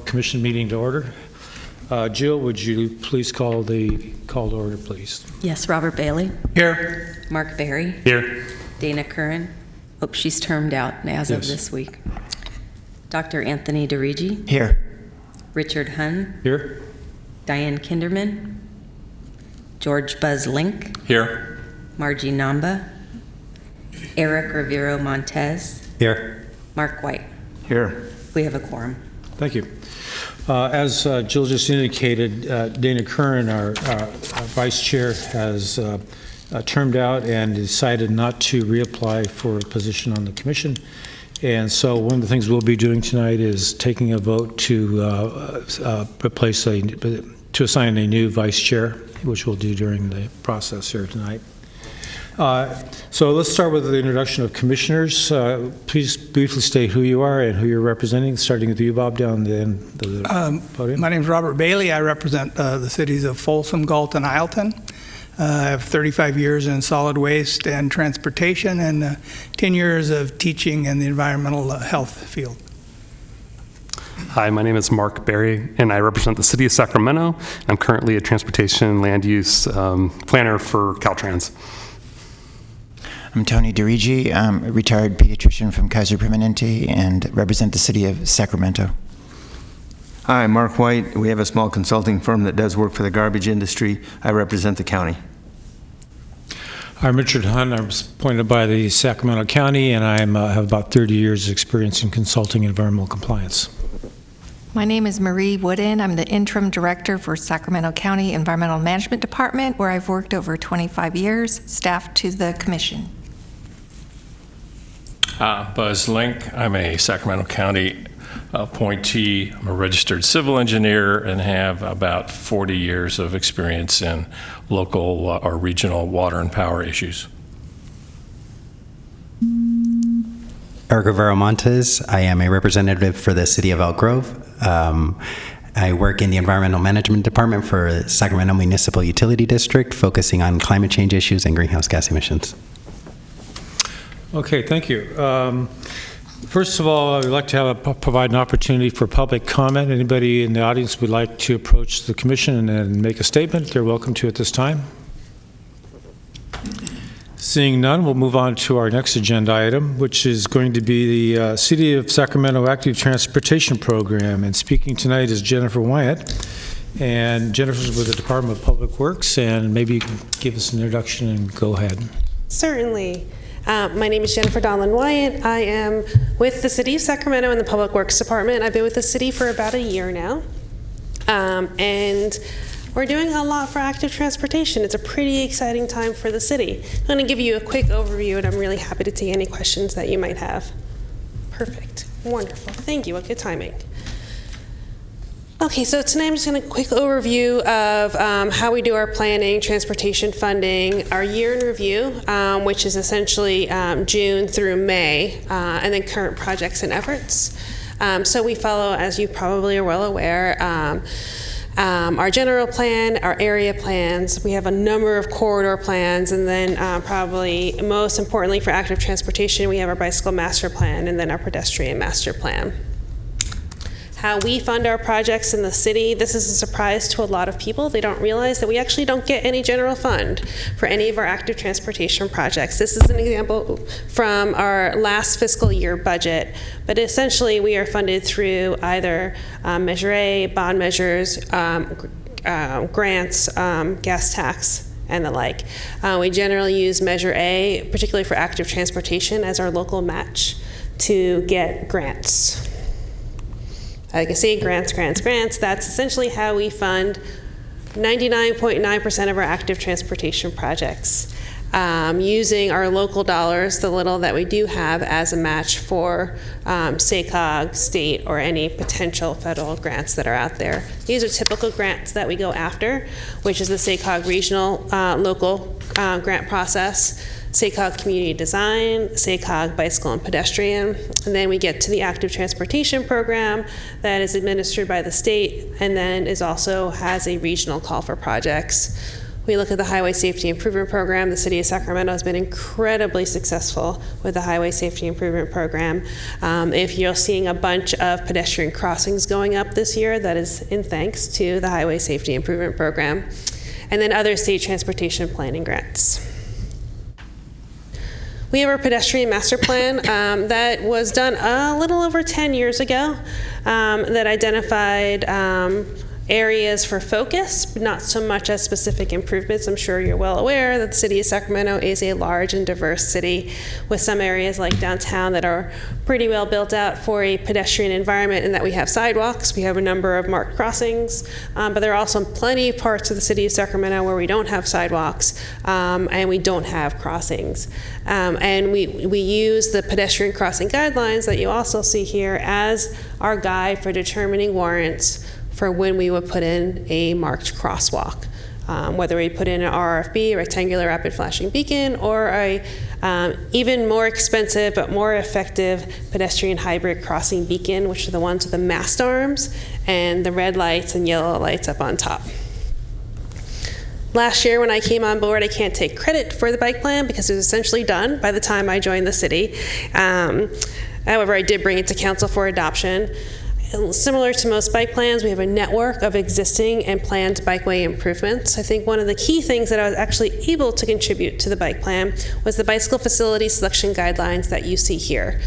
Commission meeting to order. Jill, would you please call the call to order, please? Yes, Robert Bailey. Here. Mark Berry. Here. Dana Curran. Hope she's termed out as of this week. Dr. Anthony DeRigi. Here. Richard Hunn. Here. Diane Kinderman. George Buzz Link. Here. Margie Namba. Eric Rivero Montez. Here. Mark White. Here. We have a quorum. Thank you. As Jill just indicated, Dana Curran, our vice chair, has termed out and decided not to reapply for a position on the commission. And so one of the things we'll be doing tonight is taking a vote to assign a new vice chair, which we'll do during the process here tonight. So let's start with the introduction of commissioners. Please briefly state who you are and who you're representing, starting with you, Bob, down the end of the podium. My name is Robert Bailey. I represent the cities of Folsom, Galt, and Isleton. I have 35 years in solid waste and transportation and 10 years of teaching in the environmental health field. Hi, my name is Mark Berry, and I represent the City of Sacramento. I'm currently a transportation land use planner for Caltrans. I'm Tony DeRigi. I'm a retired pediatrician from Kaiser Permanente and represent the City of Sacramento. Hi, I'm Mark White. We have a small consulting firm that does work for the garbage industry. I represent the county. I'm Richard Hunn. I'm appointed by the Sacramento County, and I have about 30 years' experience in consulting environmental compliance. My name is Marie Wooden. I'm the interim director for Sacramento County Environmental Management Department, where I've worked over 25 years, staffed to the commission. Buzz Link. I'm a Sacramento County appointee. I'm a registered civil engineer and have about 40 years of experience in local or regional water and power issues. Eric Rivero Montez. I am a representative for the City of Elk Grove. I work in the Environmental Management Department for Sacramento Municipal Utility District, focusing on climate change issues and greenhouse gas emissions. Okay, thank you. First of all, I would like to provide an opportunity for public comment. Anybody in the audience would like to approach the commission and make a statement, they're welcome to at this time. Seeing none, we'll move on to our next agenda item, which is going to be the City of Sacramento Active Transportation Program. And speaking tonight is Jennifer Wyatt. And Jennifer's with the Department of Public Works, and maybe you can give us an introduction and go ahead. Certainly. My name is Jennifer Donlin Wyatt. I am with the City of Sacramento in the Public Works Department. I've been with the city for about a year now. And we're doing a lot for active transportation. It's a pretty exciting time for the city. I'm going to give you a quick overview, and I'm really happy to take any questions that you might have. Perfect. Wonderful. Thank you. What good timing. Okay, so tonight I'm just going to quick overview of how we do our planning, transportation funding, our year in review, which is essentially June through May, and then current projects and efforts. So we follow, as you probably are well aware, our general plan, our area plans. We have a number of corridor plans, and then probably most importantly for active transportation, we have our bicycle master plan and then our pedestrian master plan. How we fund our projects in the city, this is a surprise to a lot of people. They don't realize that we actually don't get any general fund for any of our active transportation projects. This is an example from our last fiscal year budget, but essentially we are funded through either Measure A, bond measures, grants, gas tax, and the like. We generally use Measure A, particularly for active transportation, as our local match to get grants. Like I say, grants. That's essentially how we fund 99.9% of our active transportation projects, using our local dollars, the little that we do have, as a match for SACOG, state, or any potential federal grants that are out there. These are typical grants that we go after, which is the SACOG regional local grant process, SACOG Community Design, SACOG Bicycle and Pedestrian, and then we get to the Active Transportation Program that is administered by the state and then is also has a regional call for projects. We look at the Highway Safety Improvement Program. The City of Sacramento has been incredibly successful with the Highway Safety Improvement Program. If you're seeing a bunch of pedestrian crossings going up this year, that is in thanks to the Highway Safety Improvement Program. And then other state transportation planning grants. We have our pedestrian master plan that was done a little over 10 years ago that identified areas for focus, but not so much as specific improvements. I'm sure you're well aware that the City of Sacramento is a large and diverse city with some areas like downtown that are pretty well built out for a pedestrian environment, and that we have sidewalks, we have a number of marked crossings, but there are also plenty of parts of the City of Sacramento where we don't have sidewalks and we don't have crossings. And we use the pedestrian crossing guidelines that you also see here as our guide for determining warrants for when we would put in a marked crosswalk. Whether we put in an RFB, a rectangular rapid flashing beacon, or a even more expensive but more effective pedestrian hybrid crossing beacon, which are the ones with the mast arms and the red lights and yellow lights up on top. Last year when I came on board, I can't take credit for the bike plan because it was essentially done by the time I joined the city. However, I did bring it to council for adoption. Similar to most bike plans, we have a network of existing and planned bikeway improvements. I think one of the key things that I was actually able to contribute to the bike plan was the bicycle facility selection guidelines that you see here.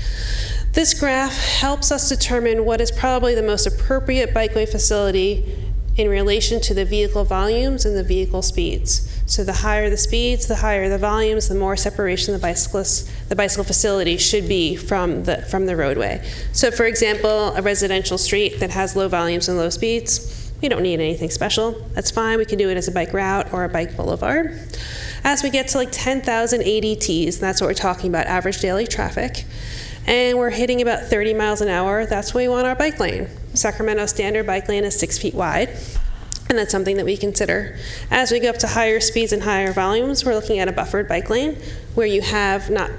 This graph helps us determine what is probably the most appropriate bikeway facility in relation to the vehicle volumes and the vehicle speeds. So the higher the speeds, the higher the volumes, the more separation the bicycle facility should be from the roadway. So for example, a residential street that has low volumes and low speeds, we don't need anything special. That's fine, we can do it as a bike route or a bike boulevard. As we get to like 10,000 ADTs, and that's what we're talking about, average daily traffic, and we're hitting about 30 miles an hour, that's where we want our bike lane. Sacramento standard bike lane is 6 feet wide, and that's something that we consider. As we go up to higher speeds and higher volumes, we're looking at a buffered bike lane where you have not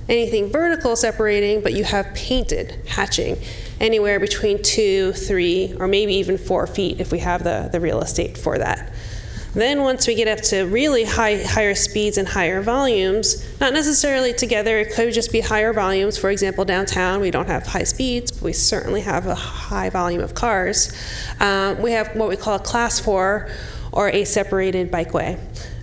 anything vertical separating, but you have painted hatching anywhere between 2, 3, or maybe even 4 feet if we have the real estate for that. Then once we get up to really higher speeds and higher volumes, not necessarily together, it could just be higher volumes. For example, downtown, we don't have high speeds, but we certainly have a high volume of cars. We have what we call a class 4 or a separated bikeway.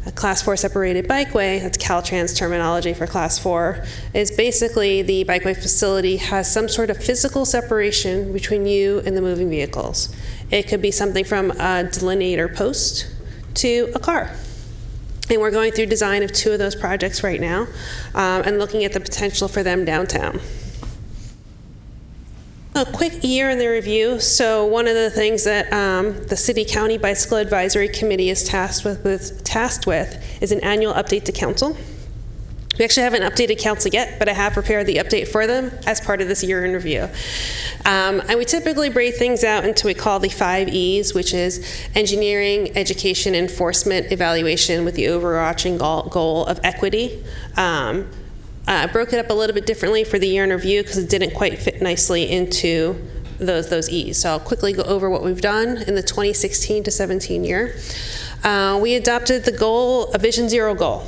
A class 4 separated bikeway, that's Caltrans terminology for class 4, is basically the bikeway facility has some sort of physical separation between you and the moving vehicles. It could be something from a delineator post to a car. And we're going through design of 2 of those projects right now and looking at the potential for them downtown. A quick year in the review. So one of the things that the City County Bicycle Advisory Committee is tasked with is an annual update to council. We actually haven't updated council yet, but I have prepared the update for them as part of this year in review. And we typically break things out into what we call the 5 E's, which is engineering, education, enforcement, evaluation, with the overarching goal of equity. I broke it up a little bit differently for the year in review because it didn't quite fit nicely into those E's. So I'll quickly go over what we've done in the 2016 to 17 year. We adopted the goal, a Vision Zero goal.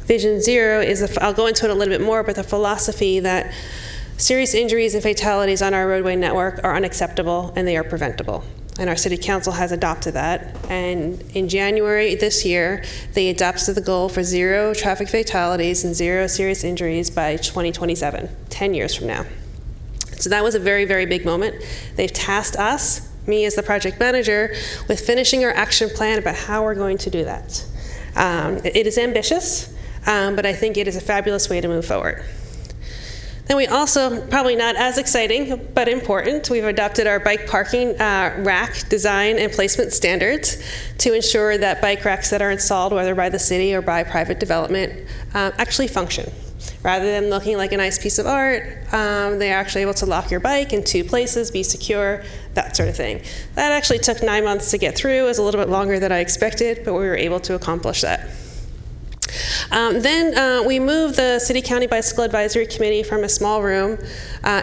Vision Zero is, I'll go into it a little bit more, but the philosophy that serious injuries and fatalities on our roadway network are unacceptable and they are preventable. And our city council has adopted that. And in January this year, they adopted the goal for 0 traffic fatalities and 0 serious injuries by 2027, 10 years from now. So that was a very, very big moment. They've tasked us, me as the project manager, with finishing our action plan about how we're going to do that. It is ambitious, but I think it is a fabulous way to move forward. Then we also, probably not as exciting, but important, we've adopted our bike parking rack design and placement standards to ensure that bike racks that are installed, whether by the city or by private development, actually function. Rather than looking like a nice piece of art, they're actually able to lock your bike in 2 places, be secure, that sort of thing. That actually took 9 months to get through. It was a little bit longer than I expected, but we were able to accomplish that. Then we moved the City County Bicycle Advisory Committee from a small room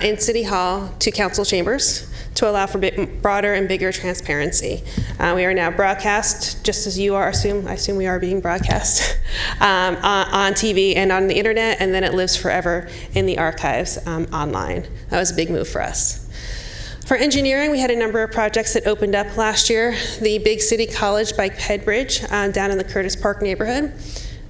in City Hall to council chambers to allow for broader and bigger transparency. We are now broadcast, just as you are, I assume we are being broadcast, on TV and on the internet, and then it lives forever in the archives online. That was a big move for us. For engineering, we had a number of projects that opened up last year. The Big City College Bike Head Bridge down in the Curtis Park neighborhood.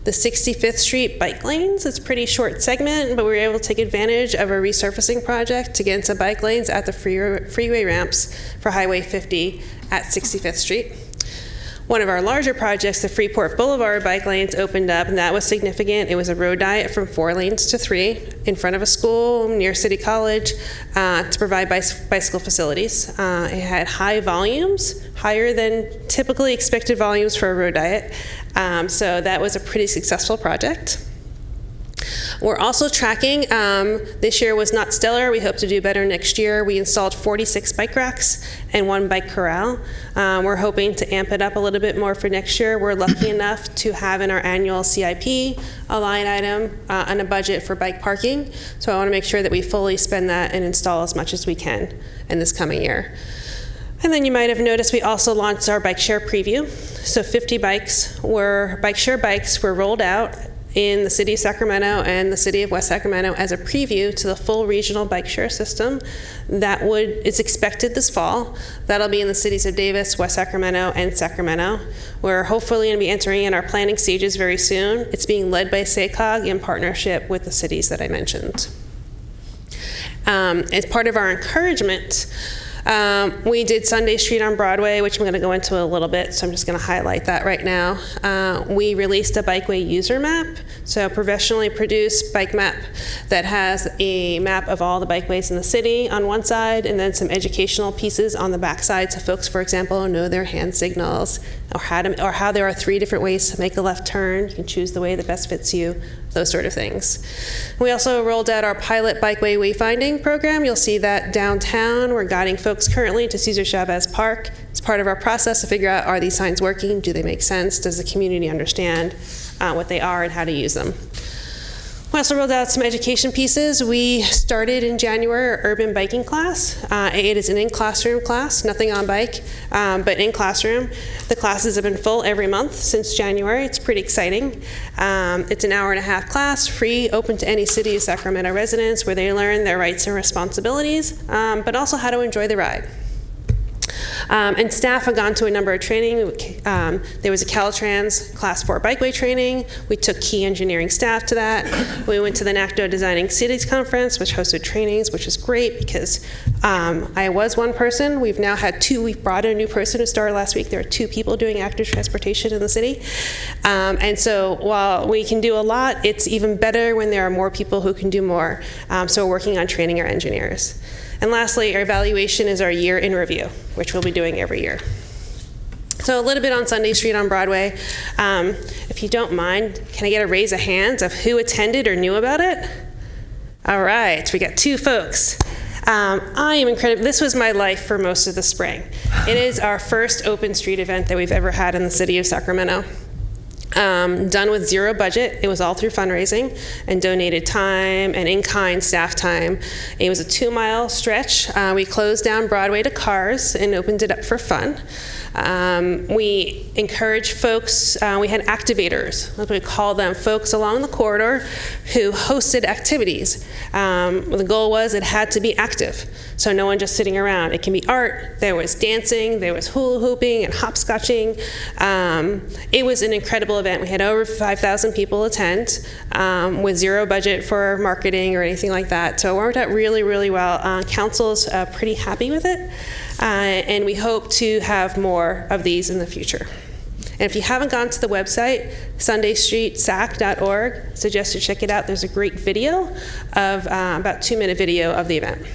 The 65th Street bike lanes, it's a pretty short segment, but we were able to take advantage of a resurfacing project to get into bike lanes at the freeway ramps for Highway 50 at 65th Street. One of our larger projects, the Freeport Boulevard bike lanes, opened up, and that was significant. It was a road diet from 4 lanes to 3 in front of a school near City College to provide bicycle facilities. It had high volumes, higher than typically expected volumes for a road diet. So that was a pretty successful project. We're also tracking, this year was not stellar. We hope to do better next year. We installed 46 bike racks and 1 bike corral. We're hoping to amp it up a little bit more for next year. We're lucky enough to have in our annual CIP a line item and a budget for bike parking. So I want to make sure that we fully spend that and install as much as we can in this coming year. And then you might have noticed we also launched our bike share preview. So 50 bike share bikes were rolled out in the City of Sacramento and the City of West Sacramento as a preview to the full regional bike share system that is expected this fall. That'll be in the cities of Davis, West Sacramento, and Sacramento. We're hopefully going to be entering in our planning stages very soon. It's being led by SACOG in partnership with the cities that I mentioned. As part of our encouragement, we did Sunday Street on Broadway, which I'm going to go into a little bit, so I'm just going to highlight that right now. We released a bikeway user map, so a professionally produced bike map that has a map of all the bikeways in the city on one side, and then some educational pieces on the back side, so folks, for example, know their hand signals, or how there are 3 different ways to make a left turn. You can choose the way that best fits you, those sort of things. We also rolled out our pilot bikeway wayfinding program. You'll see that downtown. We're guiding folks currently to Cesar Chavez Park. It's part of our process to figure out, are these signs working? Do they make sense? Does the community understand what they are and how to use them? We also rolled out some education pieces. We started in January our urban biking class. It is an in-classroom class, nothing on bike, but in classroom. The classes have been full every month since January. It's pretty exciting. It's an hour-and-a-half class, free, open to any City of Sacramento residents, where they learn their rights and responsibilities, but also how to enjoy the ride. And staff have gone to a number of training. There was a Caltrans Class 4 bikeway training. We took key engineering staff to that. We went to the NACDO Designing Cities Conference, which hosted trainings, which is great because I was one person. We've now had 2. We've brought in a new person who started last week. There are 2 people doing active transportation in the city. And so while we can do a lot, it's even better when there are more people who can do more. So we're working on training our engineers. And lastly, our evaluation is our year in review, which we'll be doing every year. So a little bit on Sunday Street on Broadway. If you don't mind, can I get a raise of hands of who attended or knew about it? All right, we got 2 folks. I am incredible. This was my life for most of the spring. It is our first open street event that we've ever had in the City of Sacramento. Done with 0 budget. It was all through fundraising and donated time and in-kind staff time. It was a 2-mile stretch. We closed down Broadway to cars and opened it up for fun. We encouraged folks, we had activators, what we call them, folks along the corridor who hosted activities. The goal was it had to be active, so no one just sitting around. It can be art, there was dancing, there was hula hooping and hopscotching. It was an incredible event. We had over 5,000 people attend with 0 budget for marketing or anything like that. So it worked out really, really well. Council's pretty happy with it. And we hope to have more of these in the future. And if you haven't gone to the website, sundaystreetsac.org, suggest you check it out. There's a great video of about 2-minute video of the event.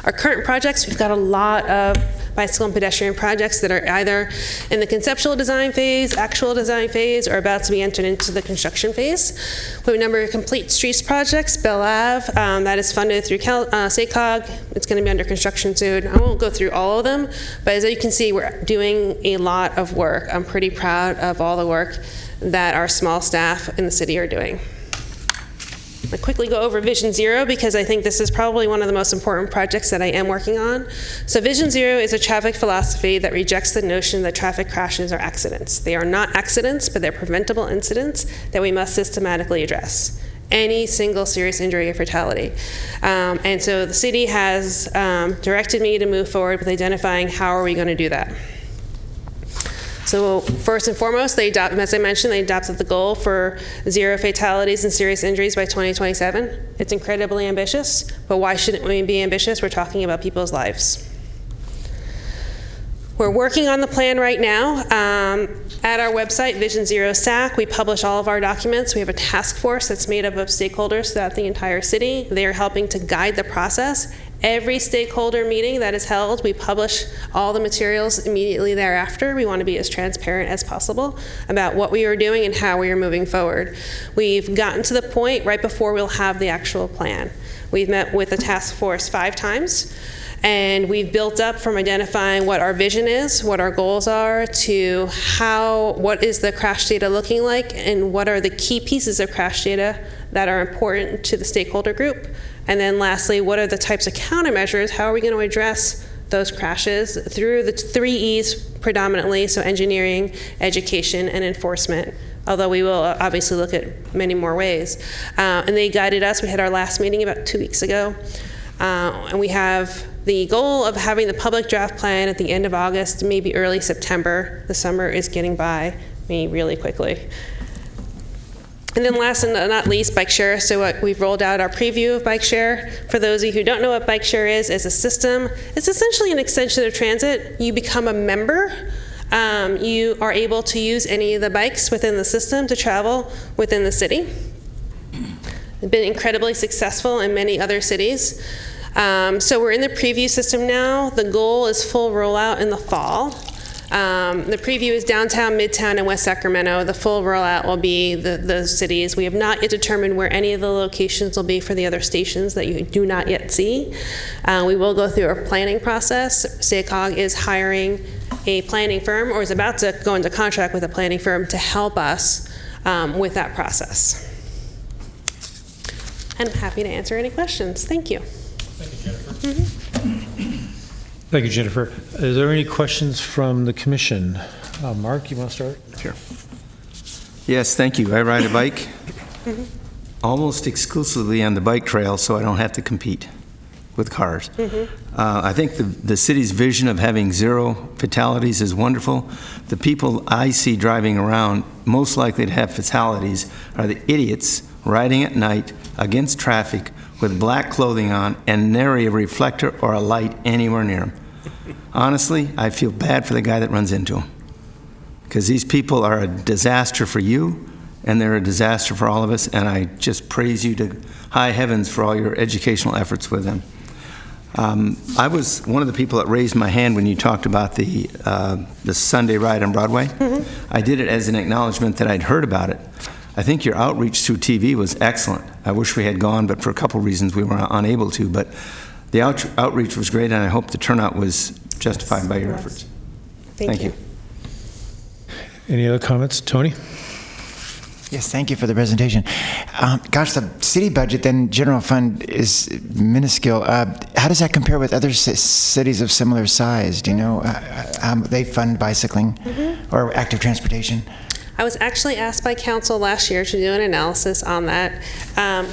Our current projects, we've got a lot of bicycle and pedestrian projects that are either in the conceptual design phase, actual design phase, or about to be entered into the construction phase. We have a number of complete streets projects. Bell Ave, that is funded through SACOG. It's going to be under construction soon. I won't go through all of them, but as you can see, we're doing a lot of work. I'm pretty proud of all the work that our small staff in the city are doing. I'll quickly go over Vision Zero because I think this is probably one of the most important projects that I am working on. So Vision Zero is a traffic philosophy that rejects the notion that traffic crashes are accidents. They are not accidents, but they're preventable incidents that we must systematically address. Any single serious injury or fatality. And so the city has directed me to move forward with identifying how are we going to do that. So first and foremost, as I mentioned, they adopted the goal for 0 fatalities and serious injuries by 2027. It's incredibly ambitious, but why shouldn't we be ambitious? We're talking about people's lives. We're working on the plan right now. At our website, Vision Zero SAC, we publish all of our documents. We have a task force that's made up of stakeholders throughout the entire city. They are helping to guide the process. Every stakeholder meeting that is held, we publish all the materials immediately thereafter. We want to be as transparent as possible about what we are doing and how we are moving forward. We've gotten to the point right before we'll have the actual plan. We've met with the task force 5 times. And we've built up from identifying what our vision is, what our goals are, to what is the crash data looking like, and what are the key pieces of crash data that are important to the stakeholder group. And then lastly, what are the types of countermeasures? How are we going to address those crashes through the 3 E's predominantly, so engineering, education, and enforcement. Although we will obviously look at many more ways. And they guided us. We had our last meeting about 2 weeks ago. And we have the goal of having the public draft plan at the end of August, maybe early September. The summer is getting by me really quickly. And then last and not least, bike share. So we've rolled out our preview of bike share. For those of you who don't know what bike share is a system. It's essentially an extension of transit. You become a member. You are able to use any of the bikes within the system to travel within the city. It's been incredibly successful in many other cities. So we're in the preview system now. The goal is full rollout in the fall. The preview is downtown, midtown, and West Sacramento. The full rollout will be those cities. We have not yet determined where any of the locations will be for the other stations that you do not yet see. We will go through a planning process. SACOG is hiring a planning firm, or is about to go into contract with a planning firm to help us with that process. And I'm happy to answer any questions. Thank you. Thank you, Jennifer. Thank you, Jennifer. Is there any questions from the commission? Mark, you want to start? Sure. Yes, thank you. I ride a bike almost exclusively on the bike trail, so I don't have to compete with cars. I think the city's vision of having 0 fatalities is wonderful. The people I see driving around most likely to have fatalities are the idiots riding at night against traffic with black clothing on and nary a reflector or a light anywhere near them. Honestly, I feel bad for the guy that runs into them, because these people are a disaster for you, and they're a disaster for all of us, and I just praise you to high heavens for all your educational efforts with them. I was one of the people that raised my hand when you talked about the Sunday ride on Broadway. I did it as an acknowledgement that I'd heard about it. I think your outreach through TV was excellent. I wish we had gone, but for a couple reasons we were unable to. But the outreach was great, and I hope the turnout was justified by your efforts. Thank you. Any other comments? Tony? Yes, thank you for the presentation. Gosh, the city budget, then general fund, is minuscule. How does that compare with other cities of similar size? Do you know? They fund bicycling or active transportation? I was actually asked by council last year to do an analysis on that.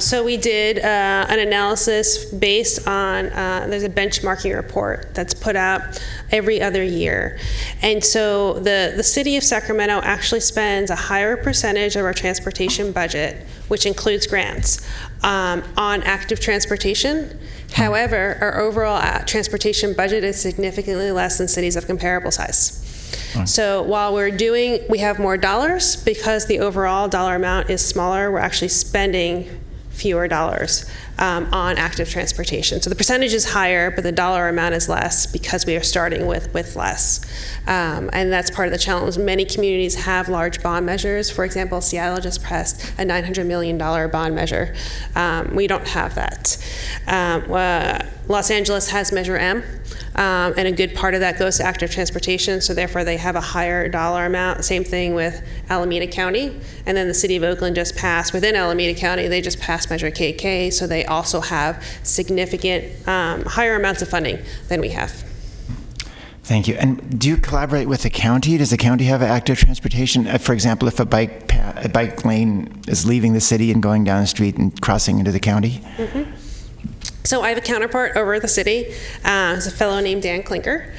So we did an analysis based on, there's a benchmarking report that's put out every other year. And so the city of Sacramento actually spends a higher percentage of our transportation budget, which includes grants, on active transportation. However, our overall transportation budget is significantly less than cities of comparable size. So while we have more dollars, because the overall dollar amount is smaller, we're actually spending fewer dollars. on active transportation. So the percentage is higher, but the dollar amount is less because we are starting with less. And that's part of the challenge. Many communities have large bond measures. For example, Seattle just passed a $900 million bond measure. We don't have that. Los Angeles has Measure M, and a good part of that goes to active transportation, so therefore they have a higher dollar amount. Same thing with Alameda County, and then the City of Oakland just passed, within Alameda County, they just passed Measure KK, so they also have significant higher amounts of funding than we have. Thank you. And do you collaborate with the county? Does the county have active transportation? For example, if a bike lane is leaving the city and going down the street and crossing into the county? Mm-hmm. So I have a counterpart over at the city. It's a fellow named Dan Klinker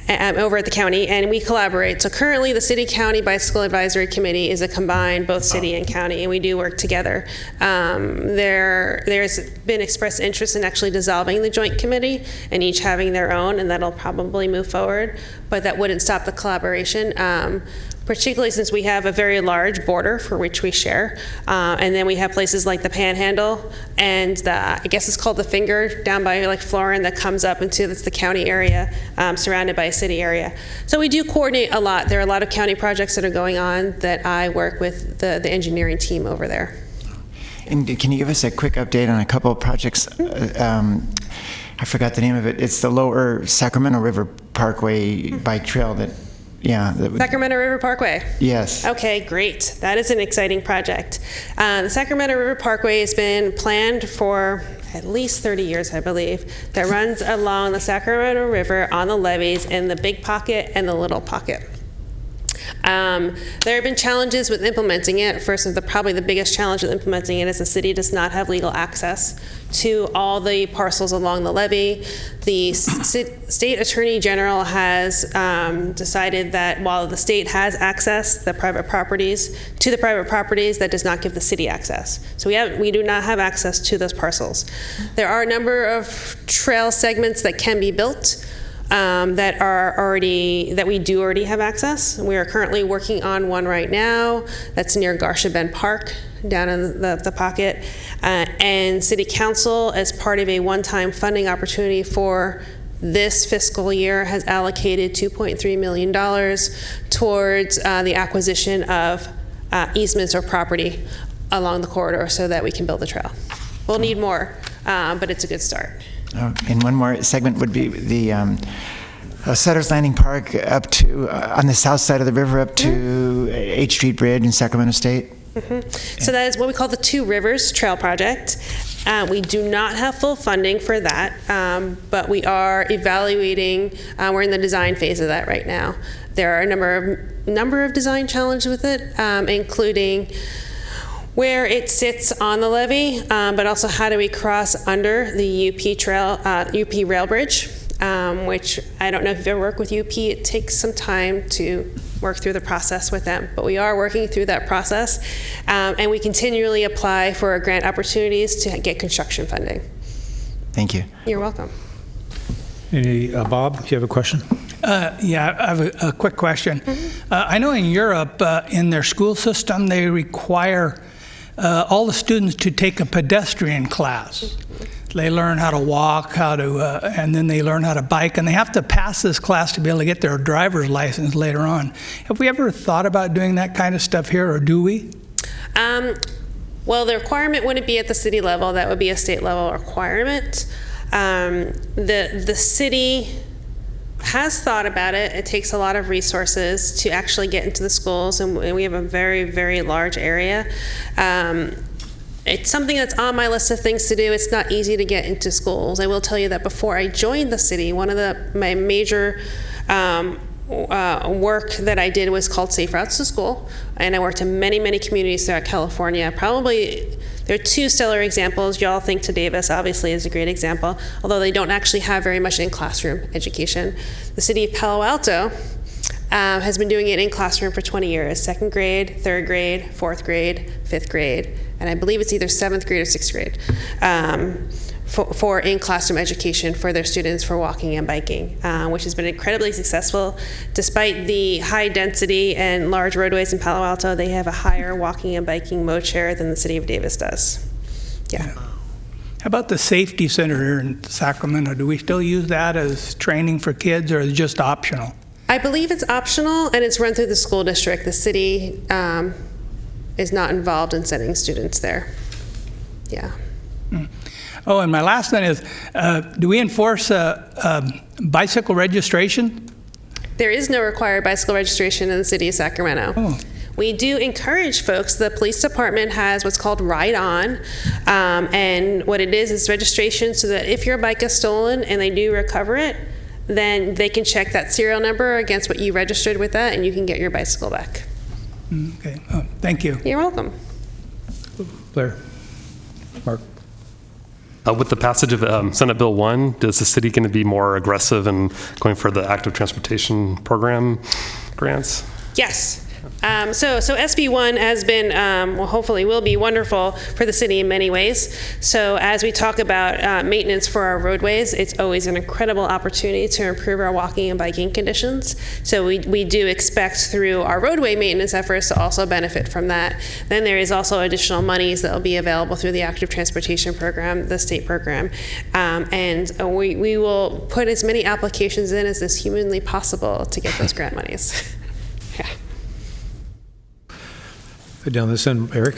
over at the county, and we collaborate. So currently the City-County Bicycle Advisory Committee is a combined both city and county, and we do work together. There's been expressed interest in actually dissolving the joint committee and each having their own, and that'll probably move forward, but that wouldn't stop the collaboration. Particularly since we have a very large border for which we share. And then we have places like the Panhandle and I guess it's called the Finger down by like Florin that comes up into the county area, surrounded by a city area. So we do coordinate a lot. There are a lot of county projects that are going on that I work with the engineering team over there. And can you give us a quick update on a couple of projects? I forgot the name of it. It's the Lower Sacramento River Parkway bike trail that Sacramento River Parkway. Yes. Okay, great. That is an exciting project. The Sacramento River Parkway has been planned for at least 30 years, I believe, that runs along the Sacramento River on the levees in the Big Pocket and the Little Pocket. There have been challenges with implementing it. First, probably the biggest challenge with implementing it is the city does not have legal access to all the parcels along the levee. The state attorney general has decided that while the state has access to the private properties, that does not give the city access. So we do not have access to those parcels. There are a number of trail segments that can be built. That we do already have access. We are currently working on one right now that's near Garcia Bend Park down in the pocket. And City Council, as part of a one-time funding opportunity for this fiscal year, has allocated $2.3 million towards the acquisition of easements or property along the corridor so that we can build the trail. We'll need more, but it's a good start. And one more segment would be the Sutter's Landing Park up to, on the south side of the river, up to 8th Street Bridge in Sacramento State. Mm-hmm. So that is what we call the Two Rivers Trail Project. We do not have full funding for that, but we are evaluating, we're in the design phase of that right now. There are a number of design challenges with it, including where it sits on the levee, but also how do we cross under the UP rail bridge, which I don't know if you've ever worked with UP. It takes some time to work through the process with them, but we are working through that process, and we continually apply for grant opportunities to get construction funding. Thank you. You're welcome. Bob, do you have a question? Yeah, I have a quick question. Mm-hmm. I know in Europe, in their school system, they require all the students to take a pedestrian class. They learn how to walk, and then they learn how to bike, and they have to pass this class to be able to get their driver's license later on. Have we ever thought about doing that kind of stuff here, or do we? Well, the requirement wouldn't be at the city level. That would be a state level requirement. The city has thought about it. It takes a lot of resources to actually get into the schools, and we have a very, very large area. It's something that's on my list of things to do. It's not easy to get into schools. I will tell you that before I joined the city, one of my major work that I did was called Safe Routes to School, and I worked in many, many communities throughout California. Probably there are two stellar examples. Y'all think to Davis obviously is a great example, although they don't actually have very much in classroom education. The city of Palo Alto has been doing it in classroom for 20 years, 2nd grade, 3rd grade, 4th grade, 5th grade, and I believe it's either 7th grade or 6th grade for in-classroom education for their students for walking and biking, which has been incredibly successful. Despite the high density and large roadways in Palo Alto, they have a higher walking and biking mode share than the city of Davis does. Yeah. How about the safety center here in Sacramento? Do we still use that as training for kids, or is it just optional? I believe it's optional, and it's run through the school district. The city is not involved in sending students there. Yeah. Oh, and my last one is, do we enforce bicycle registration? There is no required bicycle registration in the city of Sacramento. Oh. We do encourage folks. The police department has what's called Ride On, and what it is registration, so that if your bike is stolen and they do recover it, then they can check that serial number against what you registered with that, and you can get your bicycle back. Okay. Oh, thank you. You're welcome. Blair? Mark? With the passage of Senate Bill 1, is the city going to be more aggressive in going for the active transportation program grants? Yes. So SB1 has been, well, hopefully will be wonderful for the city in many ways. So as we talk about maintenance for our roadways, it's always an incredible opportunity to improve our walking and biking conditions. So we do expect through our roadway maintenance efforts to also benefit from that. Then there is also additional monies that will be available through the active transportation program, the state program. And we will put as many applications in as is humanly possible to get those grant monies. Yeah. Down this end, Eric?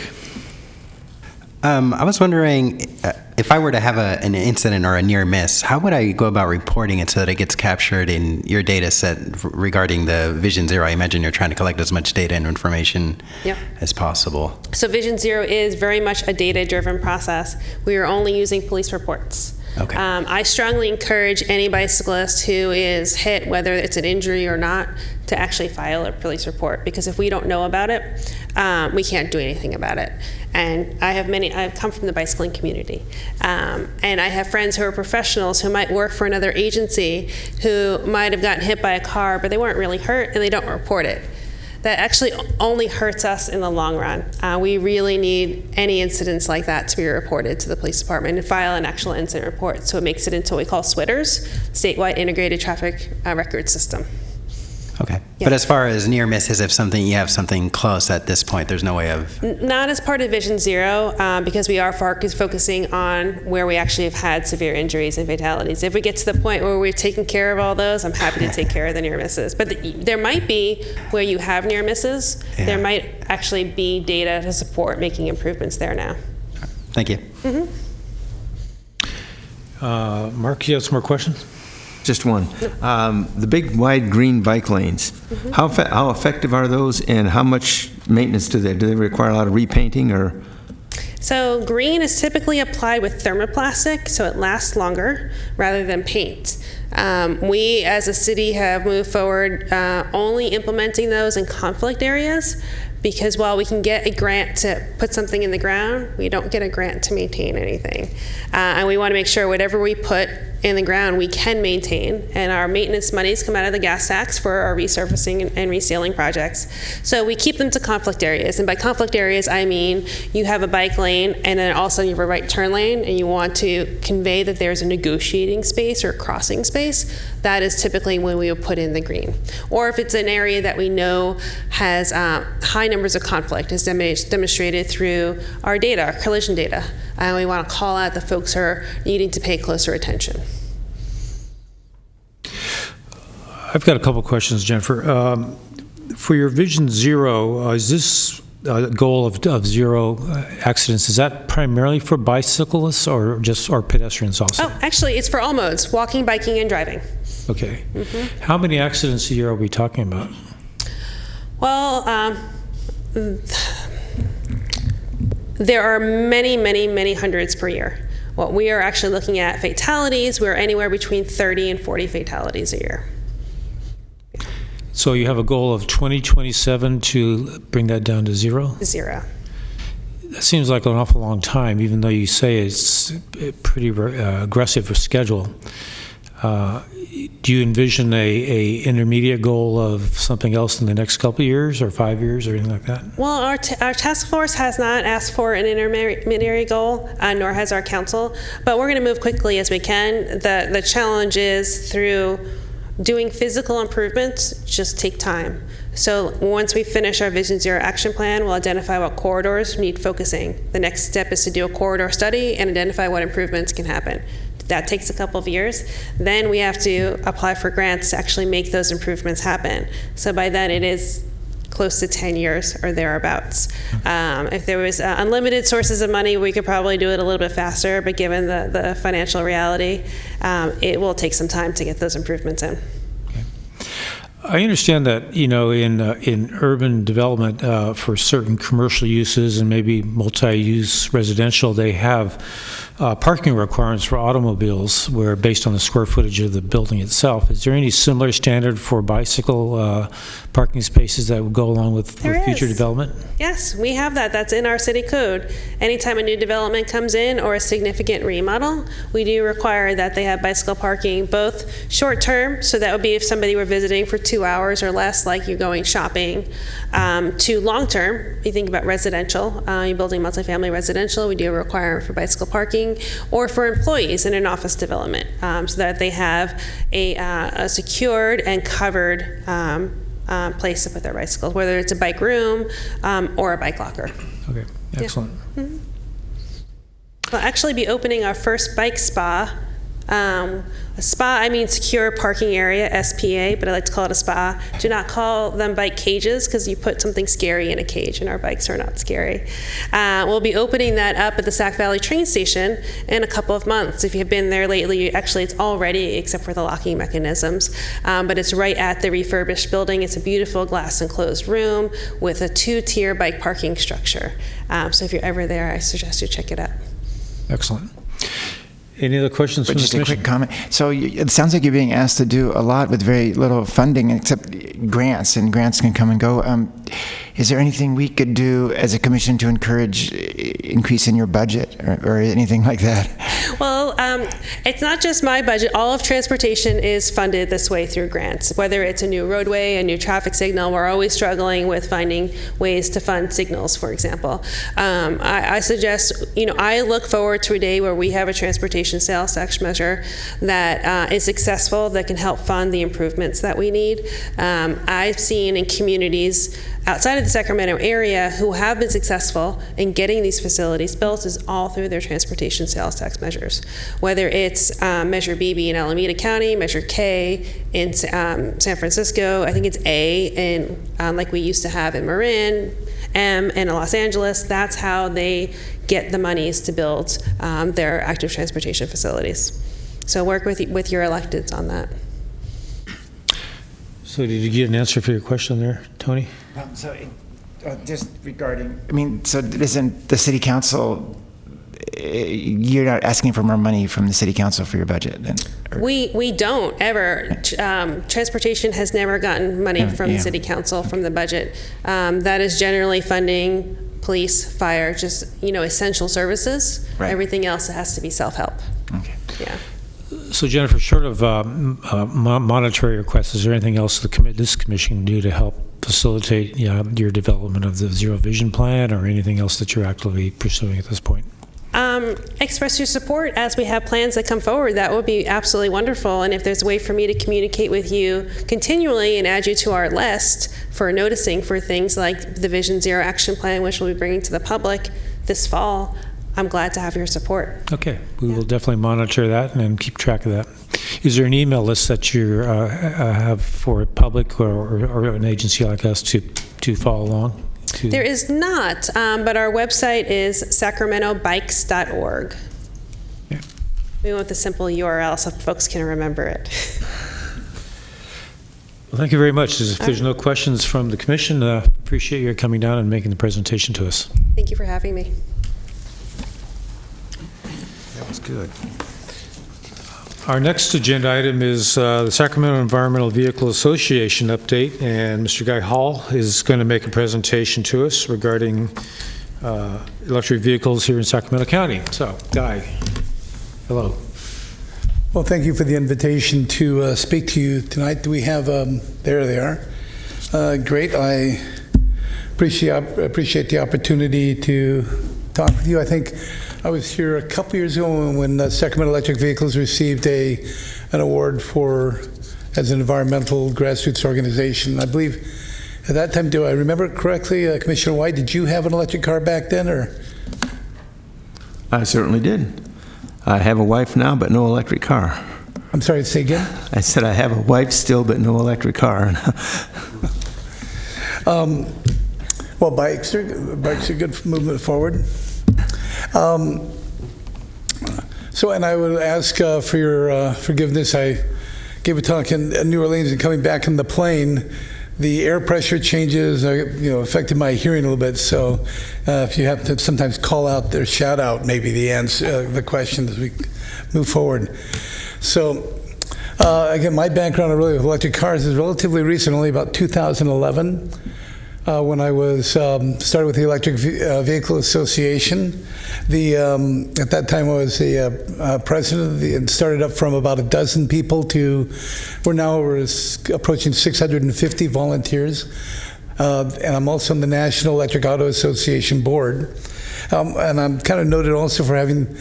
I was wondering, if I were to have an incident or a near miss, how would I go about reporting it so that it gets captured in your data set regarding the Vision Zero? I imagine you're trying to collect as much data and information as possible. So Vision Zero is very much a data-driven process. We are only using police reports. Okay. I strongly encourage any bicyclist who is hit, whether it's an injury or not, to actually file a police report, because if we don't know about it, we can't do anything about it. And I've come from the bicycling community, and I have friends who are professionals who might work for another agency who might have gotten hit by a car, but they weren't really hurt, and they don't report it. That actually only hurts us in the long run. We really need any incidents like that to be reported to the police department and file an actual incident report. So it makes it into what we call SWITRs, Statewide Integrated Traffic Record System. Okay. Yeah. But as far as near misses, if you have something close at this point, there's no way of... Not as part of Vision Zero, because we are focusing on where we actually have had severe injuries and fatalities. If we get to the point where we've taken care of all those, I'm happy to take care of the near misses. But there might be where you have near misses, there might actually be data to support making improvements there now. Thank you. Mm-hmm. Mark, you have some more questions? Just one. The big wide green bike lanes, how effective are those, and how much maintenance do they require? A lot of repainting, or? So green is typically applied with thermoplastic, so it lasts longer rather than paint. We as a city have moved forward only implementing those in conflict areas, because while we can get a grant to put something in the ground, we don't get a grant to maintain anything. And we want to make sure whatever we put in the ground we can maintain, and our maintenance monies come out of the gas tax for our resurfacing and resealing projects. So we keep them to conflict areas, and by conflict areas I mean you have a bike lane and then all of a sudden you have a right turn lane and you want to convey that there's a negotiating space or crossing space. That is typically when we would put in the green. Or if it's an area that we know has high numbers of conflict, as demonstrated through our data, our collision data, and we want to call out the folks who are needing to pay closer attention. I've got a couple questions, Jennifer. For your Vision Zero, is this goal of zero accidents, is that primarily for bicyclists or pedestrians also? Oh, actually, it's for all modes, walking, biking, and driving. Okay. How many accidents a year are we talking about? Well, there are many, many, many hundreds per year. What we are actually looking at fatalities, we're anywhere between 30 and 40 fatalities a year. So you have a goal of 2027 to bring that down to zero? Zero. That seems like an awful long time, even though you say it's a pretty aggressive schedule. Do you envision a intermediate goal of something else in the next couple of years or 5 years or anything like that? Well, our task force has not asked for an intermediate goal, nor has our council, but we're going to move quickly as we can. The challenge is through doing physical improvements just take time. So once we finish our Vision Zero action plan, we'll identify what corridors need focusing. The next step is to do a corridor study and identify what improvements can happen. That takes a couple of years. Then we have to apply for grants to actually make those improvements happen. So by then it is close to 10 years or thereabouts. If there was unlimited sources of money, we could probably do it a little bit faster, but given the financial reality, it will take some time to get those improvements in. I understand that, in urban development for certain commercial uses and maybe multi-use residential, they have parking requirements for automobiles where based on the square footage of the building itself. Is there any similar standard for bicycle parking spaces that would go along with future development? Yes, we have that. That's in our city code. Anytime a new development comes in or a significant remodel, we do require that they have bicycle parking, both short-term, so that would be if somebody were visiting for 2 hours or less, like you're going shopping, to long-term. You think about residential, you're building multifamily residential, we do a requirement for bicycle parking, or for employees in an office development, so that they have a secured and covered place to put their bicycles, whether it's a bike room or a bike locker. Okay, excellent. Yeah. Mm-hmm. We'll actually be opening our first bike spa. A spa, I mean secure parking area, SPA, but I like to call it a spa. Do not call them bike cages because you put something scary in a cage, and our bikes are not scary. We'll be opening that up at the Sac Valley train station in a couple of months. If you've been there lately, actually it's all ready except for the locking mechanisms, but it's right at the refurbished building. It's a beautiful glass enclosed room with a 2-tier bike parking structure. So if you're ever there, I suggest you check it out. Excellent. Any other questions from the Just a commission? quick comment. So it sounds like you're being asked to do a lot with very little funding, except grants, and grants can come and go. Is there anything we could do as a commission to encourage increase in your budget or anything like that? Well, it's not just my budget. All of transportation is funded this way through grants. Whether it's a new roadway, a new traffic signal, we're always struggling with finding ways to fund signals, for example. I suggest, I look forward to a day where we have a transportation sales tax measure that is successful, that can help fund the improvements that we need. I've seen in communities outside of the Sacramento area who have been successful in getting these facilities built is all through their transportation sales tax measures. Whether it's Measure BB in Alameda County, Measure K in San Francisco, I think it's A in like we used to have in Marin, M in Los Angeles. That's how they get the monies to build their active transportation facilities. So work with your electeds on that. So did you get an answer for your question there, Tony? So just regarding, so isn't the city council, you're not asking for more money from the city council for your budget then? We don't ever. Transportation has never gotten money from the city council from the budget. That is generally funding police, fire, just, essential services. Right. Everything else has to be self-help. Okay. Yeah. So Jennifer, short of monetary requests, is there anything else this commission can do to help facilitate your development of the Zero Vision Plan or anything else that you're actively pursuing at this point? Express your support as we have plans that come forward. That would be absolutely wonderful. And if there's a way for me to communicate with you continually and add you to our list for noticing for things like the Vision Zero Action Plan, which we'll be bringing to the public this fall, I'm glad to have your support. Okay, we will definitely monitor that and keep track of that. Is there an email list that you have for public or an agency like us to follow along? There is not, but our website is sacramentobikes.org. Yeah. We went with the simple URL so folks can remember it. Well, thank you very much. If there's no questions from the commission, appreciate your coming down and making the presentation to us. Thank you for having me. That was good. Our next agenda item is the Sacramento Environmental Vehicle Association update, and Mr. Guy Hall is going to make a presentation to us regarding electric vehicles here in Sacramento County. So, Guy, hello. Well, thank you for the invitation to speak to you tonight. Do we have, there they are. Great. I appreciate the opportunity to talk with you. I think I was here a couple years ago when Sacramento Electric Vehicles received an award as an environmental grassroots organization. I believe At that time, do I remember correctly, Commissioner White, did you have an electric car back then, or? I certainly did. I have a wife now, but no electric car. I'm sorry, say again? I said I have a wife still, but no electric car. Well, bikes are good for movement forward. So, and I would ask for your forgiveness. I gave a talk in New Orleans, and coming back in the plane, the air pressure changes, affected my hearing a little bit. So, if you have to sometimes call out or shout out, maybe the answer, the question as we move forward. So, again, my background really with electric cars is relatively recent, only about 2011. When I was started with the Electric Vehicle Association. At that time I was the president and started up from about a dozen people to we're approaching 650 volunteers. And I'm also on the National Electric Auto Association board. And I'm kind of noted also for having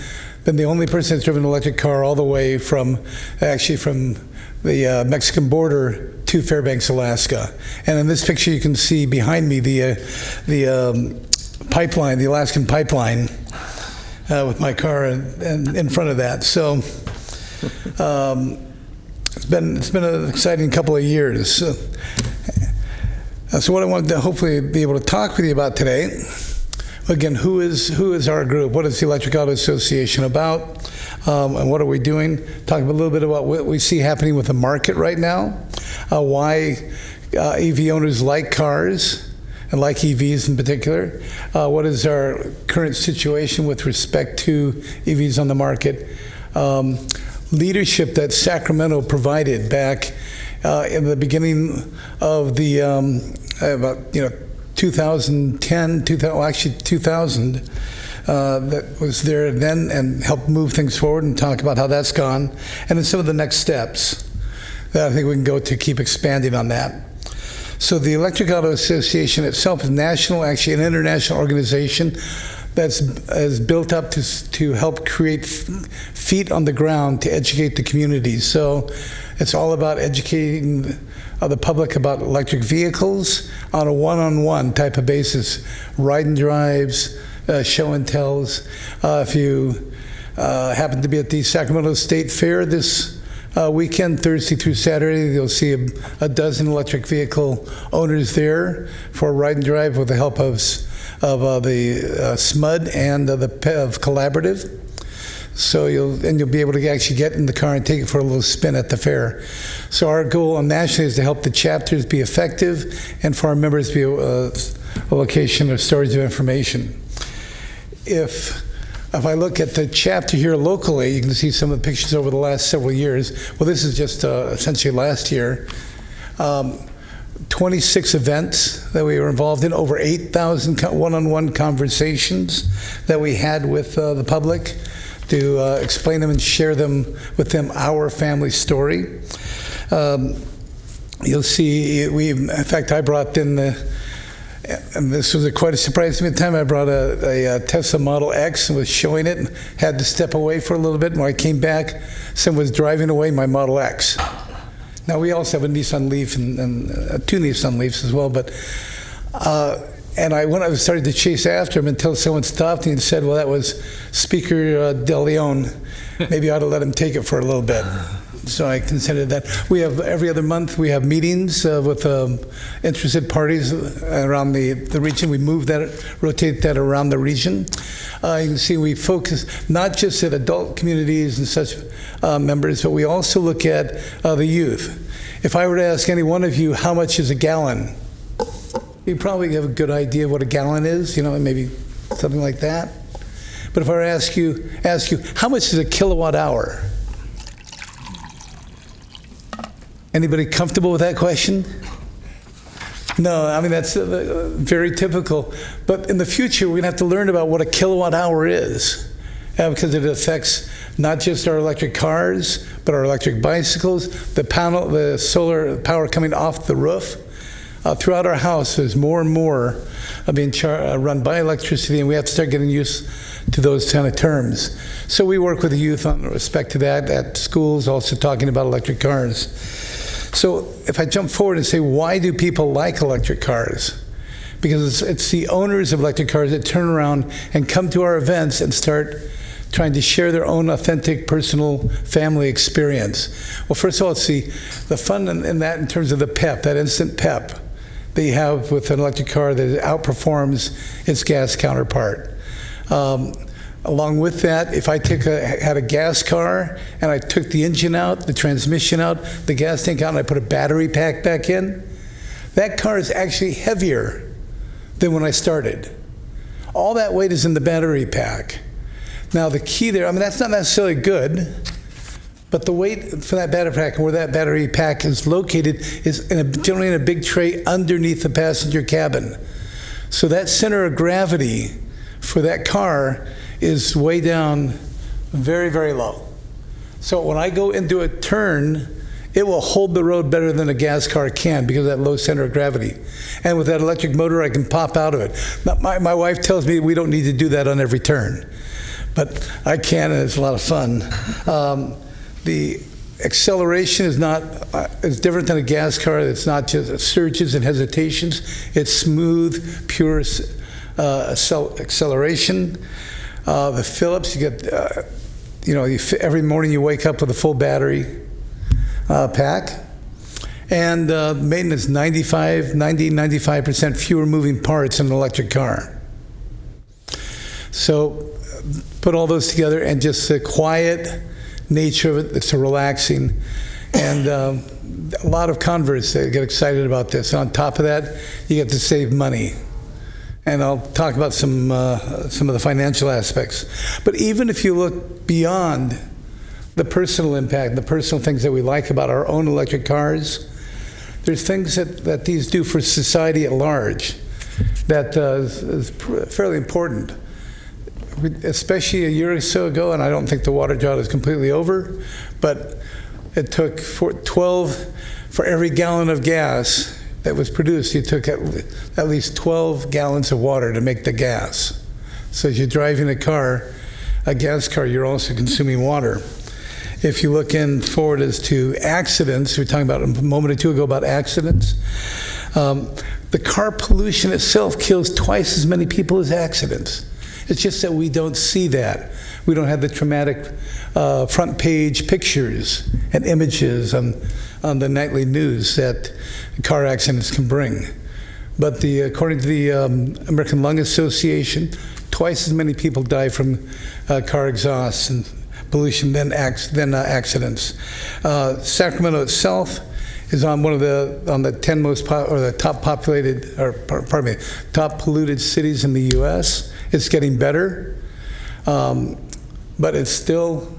been the only person that's driven an electric car all the way from the Mexican border to Fairbanks, Alaska. And in this picture you can see behind me the pipeline, the Alaskan pipeline, with my car and in front of that. So it's been an exciting couple of years. So what I wanted to hopefully be able to talk with you about today, again, who is our group? What is the Electric Auto Association about? And what are we doing? Talk a little bit about what we see happening with the market right now, why EV owners like cars and like EVs in particular. What is our current situation with respect to EVs on the market? Leadership that Sacramento provided back in the beginning of the about 2010, 2000. That was there then and helped move things forward and talk about how that's gone. And then some of the next steps that I think we can go to keep expanding on that. So the Electric Auto Association itself is national, actually an international organization that's built up to help create feet on the ground to educate the community. So it's all about educating the public about electric vehicles on a one-on-one type of basis, ride and drives, show and tells. If you happen to be at the Sacramento State Fair this weekend, Thursday through Saturday, you'll see a dozen electric vehicle owners there for a ride and drive with the help of the SMUD and the PEV Collaborative. So you'll be able to actually get in the car and take it for a little spin at the fair. So our goal nationally is to help the chapters be effective and for our members to be a location or storage of information. If I look at the chapter here locally, you can see some of the pictures over the last several years. Well, this is just essentially last year. 26 events that we were involved in, over 8,000 one-on-one conversations that we had with the public to explain them and share them with them our family story. You'll see, in fact, I brought in and this was quite a surprise to me at the time. I brought a Tesla Model X and was showing it and had to step away for a little bit. When I came back, someone was driving away my Model X. Now, we also have a Nissan Leaf and two Nissan Leafs as well, but and I started to chase after him until someone stopped me and said, well, that was Speaker De Leon. Maybe I ought to let him take it for a little bit. So I considered that. We have every other month, we have meetings with interested parties around the region. We rotate that around the region. You can see we focus not just at adult communities and such members, but we also look at the youth. If I were to ask any one of you, how much is a gallon? You probably have a good idea of what a gallon is, maybe something like that. But if I were to ask you, how much is a kilowatt hour? Anybody comfortable with that question? No, I mean, that's very typical. But in the future, we're going to have to learn about what a kilowatt hour is, because it affects not just our electric cars, but our electric bicycles, the solar power coming off the roof. Throughout our house, there's more and more being run by electricity, and we have to start getting used to those kind of terms. So we work with the youth on respect to that at schools, also talking about electric cars. So if I jump forward and say, why do people like electric cars? Because it's the owners of electric cars that turn around and come to our events and start trying to share their own authentic, personal, family experience. Well, first of all, it's the fun in that in terms of the pep, that instant pep that you have with an electric car that outperforms its gas counterpart. Along with that, if I had a gas car and I took the engine out, the transmission out, the gas tank out, and I put a battery pack back in, that car is actually heavier than when I started. All that weight is in the battery pack. Now the key there, I mean, that's not necessarily good, but the weight for that battery pack and where that battery pack is located is generally in a big tray underneath the passenger cabin. So that center of gravity for that car is way down, very, very low. So when I go into a turn, it will hold the road better than a gas car can because of that low center of gravity. And with that electric motor, I can pop out of it. Now, my wife tells me we don't need to do that on every turn, but I can, and it's a lot of fun. The acceleration is different than a gas car. It's not just surges and hesitations. It's smooth, pure acceleration. The Phillips, you get, every morning you wake up with a full battery pack. And maintenance, 95% fewer moving parts in an electric car. So put all those together, and just the quiet nature of it, it's so relaxing. And a lot of converts that get excited about this. And on top of that, you get to save money. And I'll talk about some of the financial aspects. But even if you look beyond the personal impact, the personal things that we like about our own electric cars, there's things that these do for society at large that is fairly important. Especially a year or so ago, and I don't think the water drought is completely over, but it took for every gallon of gas that was produced, you took at least 12 gallons of water to make the gas. So as you're driving a gas car, you're also consuming water. If you look in forward as to accidents, we were talking about a moment or two ago about accidents. The car pollution itself kills twice as many people as accidents. It's just that we don't see that. We don't have the traumatic front page pictures and images on the nightly news that car accidents can bring. But according to the American Lung Association, twice as many people die from car exhaust and pollution than accidents. Sacramento itself is on the 10 most top polluted cities in the U.S. It's getting better, but it's still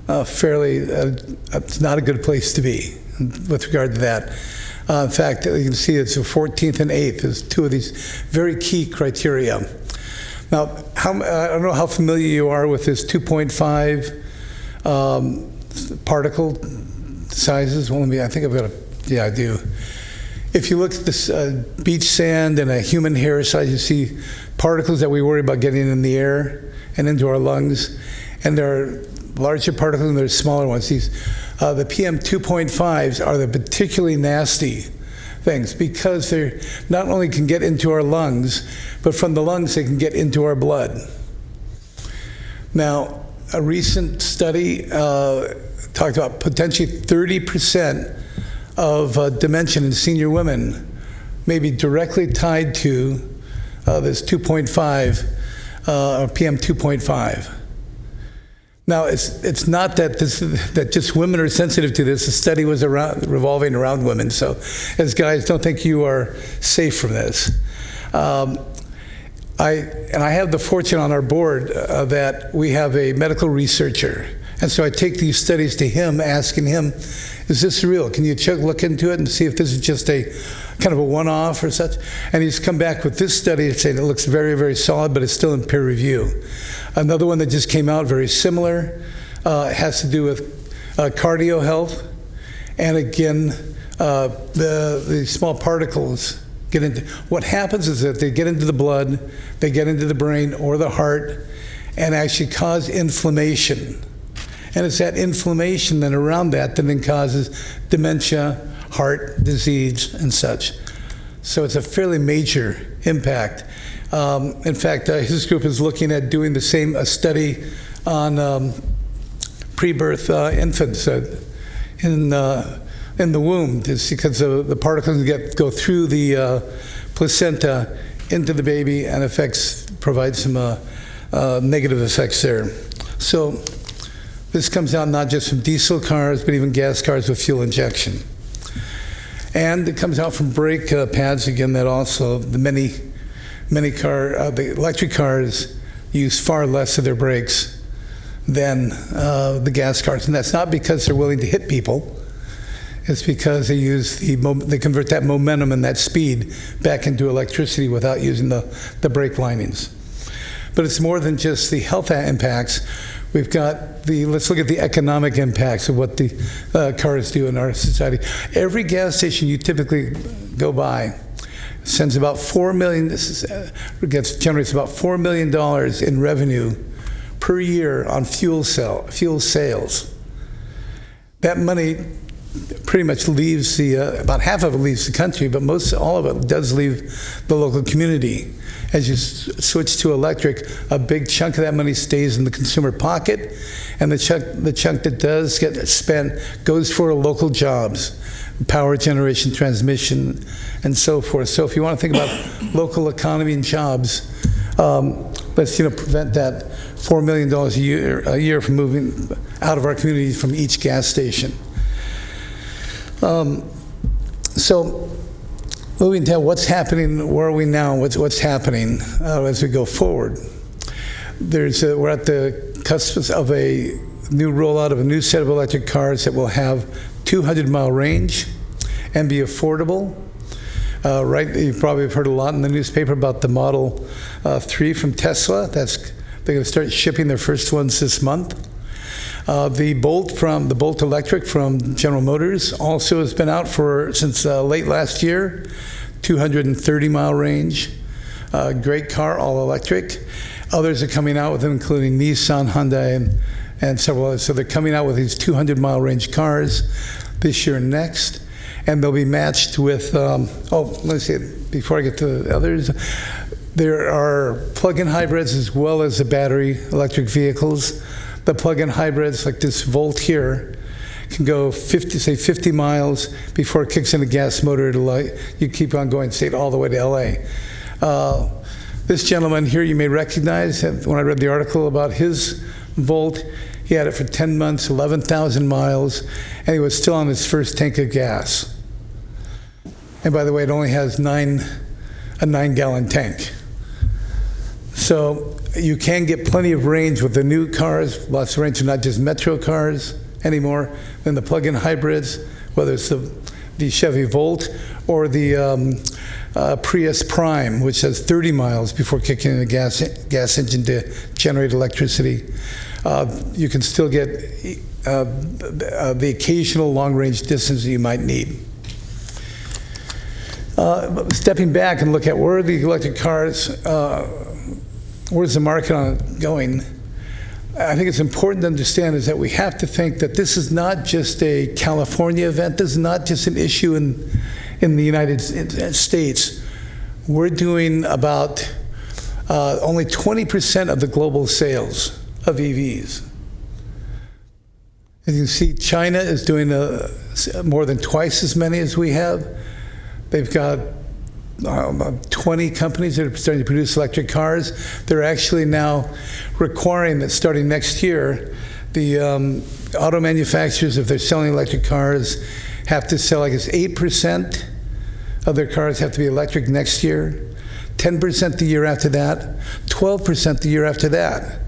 it's not a good place to be with regard to that. In fact, you can see it's the 14th and 8th is two of these very key criteria. Now, I don't know how familiar you are with this 2.5 particle sizes. Well, I think I've got yeah, I do. If you look at this beach sand and a human hair size, you see particles that we worry about getting in the air and into our lungs. And there are larger particles and there's smaller ones. The PM 2.5s are the particularly nasty things because they not only can get into our lungs, but from the lungs they can get into our blood. Now, a recent study talked about potentially 30% of dementia in senior women may be directly tied to this 2.5 or PM 2.5. Now, it's not that that just women are sensitive to this. The study was revolving around women. So, as guys, don't think you are safe from this. I have the fortune on our board that we have a medical researcher, and so I take these studies to him, asking him, "Is this real? Can you look into it and see if this is just a kind of a one-off or such?" And he's come back with this study saying it looks very, very solid, but it's still in peer review. Another one that just came out, very similar, has to do with cardio health. And again, the small particles get into, what happens is that they get into the blood, they get into the brain or the heart, and actually cause inflammation. And it's that inflammation then around that then causes dementia heart disease and such. So it's a fairly major impact. In fact, his group is looking at doing the same study on pre-birth infants in the womb, just because the particles go through the placenta into the baby and provide some negative effects there. So this comes out not just from diesel cars, but even gas cars with fuel injection. And it comes out from brake pads, again, that also the the electric cars use far less of their brakes than the gas cars. And that's not because they're willing to hit people. It's because they convert that momentum and that speed back into electricity without using the brake linings. But it's more than just the health impacts. We've got let's look at the economic impacts of what the cars do in our society. Every gas station you typically go by sends about $4 million, generates about $4 million in revenue per year on fuel sales. That money pretty much leaves about half of it leaves the country, but all of it does leave the local community. As you switch to electric, a big chunk of that money stays in the consumer pocket, and the chunk that does get spent goes for local jobs, power generation, transmission, and so forth. So if you want to think about local economy and jobs, let's prevent that $4 million a year from moving out of our community from each gas station. So moving to what's happening, where are we now, what's happening as we go forward. We're at the cusp of a new rollout of a new set of electric cars that will have 200-mile range and be affordable. You probably have heard a lot in the newspaper about the Model 3 from Tesla. They're going to start shipping their first ones this month. The Bolt Electric from General Motors also has been out since late last year. 230-mile range, great car, all electric. Others are coming out with them, including Nissan, Hyundai, and several others. So they're coming out with these 200-mile range cars this year and next, and they'll be matched with. Let's see. Before I get to the others, there are plug-in hybrids as well as the battery electric vehicles. The plug-in hybrids, like this Volt here, can go 50 miles before it kicks in a gas motor. You keep on going all the way to LA. This gentleman here you may recognize. When I read the article about his Volt, he had it for 10 months, 11,000 miles, and he was still on his first tank of gas. And by the way, it only has a 9-gallon tank. So you can get plenty of range with the new cars, lots of range, not just metro cars anymore, than the plug-in hybrids, whether it's the Chevy Volt or the Prius Prime, which has 30 miles before kicking in a gas engine to generate electricity. You can still get the occasional long-range distance that you might need. Stepping back and look at where are the electric cars, where's the market on it going? I think it's important to understand is that we have to think that this is not just a California event. This is not just an issue in the United States. We're doing about only 20% of the global sales of EVs. As you can see, China is doing more than twice as many as we have. They've got about 20 companies that are starting to produce electric cars. They're actually now requiring that starting next year, the auto manufacturers, if they're selling electric cars, have to sell, 8% of their cars have to be electric next year, 10% the year after that, 12% the year after that.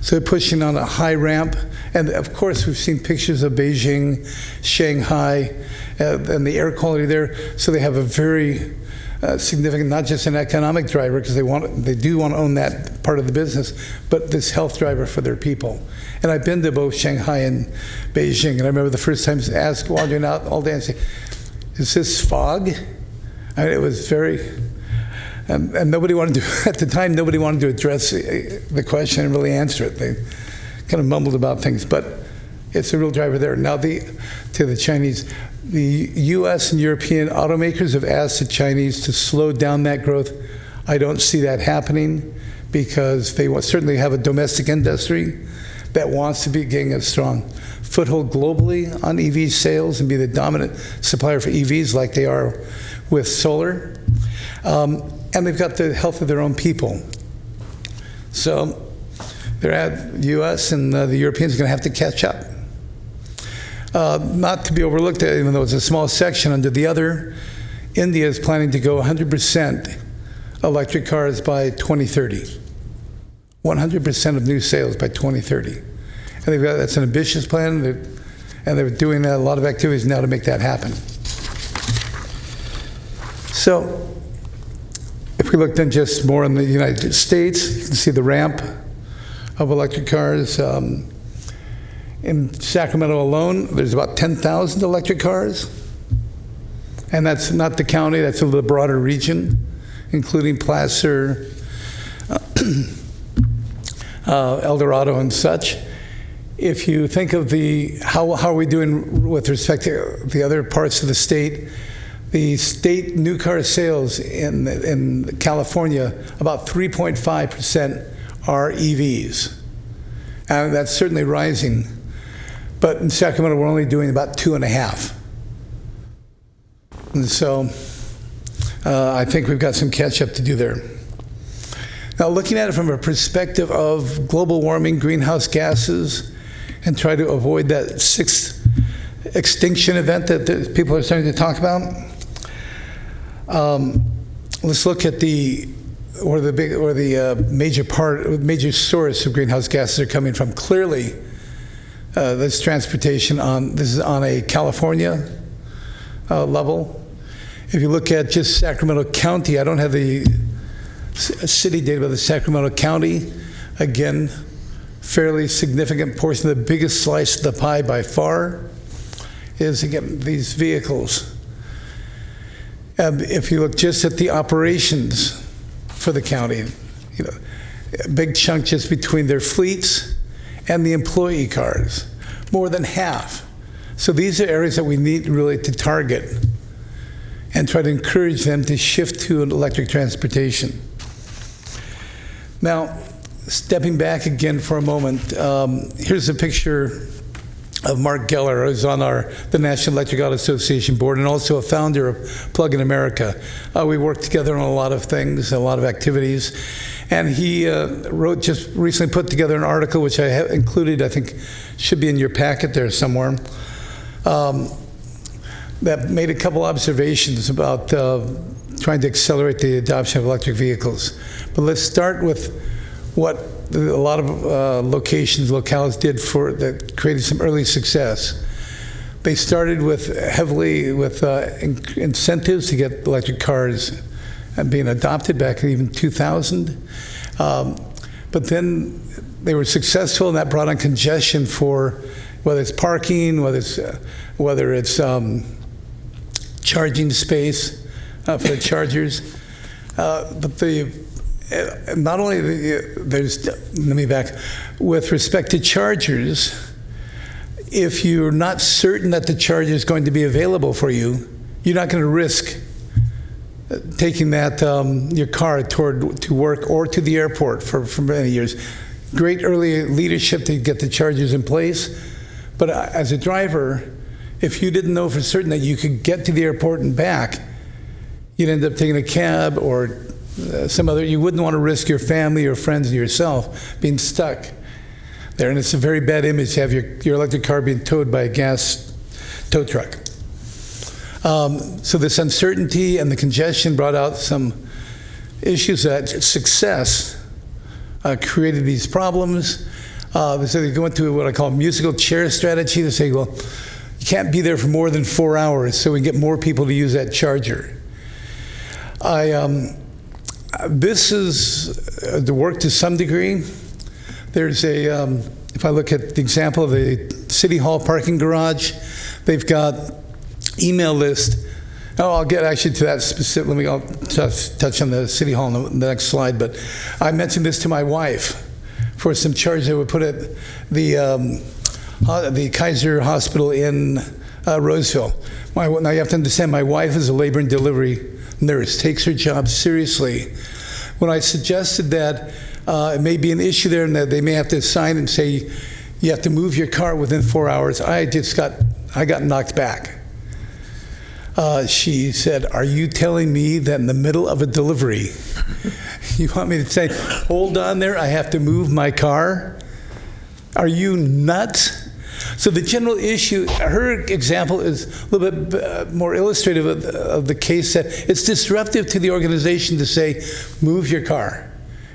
So they're pushing on a high ramp. And of course, we've seen pictures of Beijing, Shanghai, and the air quality there. So they have a very significant, not just an economic driver, because they do want to own that part of the business, but this health driver for their people. And I've been to both Shanghai and Beijing, and I remember the first time I asked, wandering out all day, and say, "Is this fog?" I mean, it was very, and nobody wanted to, at the time, nobody wanted to address the question and really answer it. They kind of mumbled about things, but It's a real driver there. Now, to the Chinese, the U.S. and European automakers have asked the Chinese to slow down that growth. I don't see that happening because they certainly have a domestic industry that wants to be getting a strong foothold globally on EV sales and be the dominant supplier for EVs like they are with solar. And they've got the health of their own people. So the U.S. and the Europeans are going to have to catch up. Not to be overlooked, even though it's a small section under the other, India is planning to go 100% electric cars by 2030. 100% of new sales by 2030. And that's an ambitious plan, and they're doing a lot of activities now to make that happen. So, if we look then just more in the United States, you can see the ramp of electric cars. In Sacramento alone, there's about 10,000 electric cars. And that's not the county, that's a little broader region, including Placer, El Dorado, and such. If you think of how are we doing with respect to the other parts of the state new car sales in California, about 3.5% are EVs. And that's certainly rising. But in Sacramento, we're only doing about 2.5%. And so I think we've got some catch up to do there. Now, looking at it from a perspective of global warming, greenhouse gases, and try to avoid that sixth extinction event that people are starting to talk about, let's look at the major source of greenhouse gases are coming from. Clearly, this transportation this is on a California level. If you look at just Sacramento County, I don't have the city data, but the Sacramento County, again, fairly significant portion, the biggest slice of the pie by far, is again these vehicles. If you look just at the operations for the county, a big chunk just between their fleets and the employee cars, more than half. So these are areas that we need really to target and try to encourage them to shift to an electric transportation. Now, stepping back again for a moment, here's a picture of Mark Geller, who's on the National Electric Auto Association board and also a founder of Plug in America. We work together on a lot of things, a lot of activities. And he just recently put together an article, which I have included, I think should be in your packet there somewhere, that made a couple observations about trying to accelerate the adoption of electric vehicles. But let's start with what a lot of locales did that created some early success. They started heavily with incentives to get electric cars being adopted back in even 2000. But then they were successful, and that brought on congestion for whether it's parking, whether it's charging space for the chargers. But not only let me back. With respect to chargers, if you're not certain that the charger is going to be available for you, you're not going to risk taking your car to work or to the airport for many years. Great early leadership to get the chargers in place, but as a driver, if you didn't know for certain that you could get to the airport and back, you'd end up taking a cab or you wouldn't want to risk your family, your friends, and yourself being stuck there. And it's a very bad image to have your electric car being towed by a gas tow truck. So this uncertainty and the congestion brought out some issues that success created these problems. So they go into what I call musical chair strategy. They say, well, you can't be there for more than 4 hours so we can get more people to use that charger. This is the work to some degree. There's if I look at the example of the City Hall parking garage, they've got email list. I'll get actually to that specific. I'll touch on the City Hall in the next slide. But I mentioned this to my wife for some charge they would put at the the Kaiser Hospital in Roseville. Now you have to understand, my wife is a labor and delivery nurse, takes her job seriously. When I suggested that it may be an issue there and that they may have to sign and say you have to move your car within 4 hours, I got knocked back. She said, "Are you telling me that in the middle of a delivery, you want me to say, hold on there, I have to move my car? Are you nuts?" So the general issue, her example is a little bit more illustrative of the case that it's disruptive to the organization to say, move your car.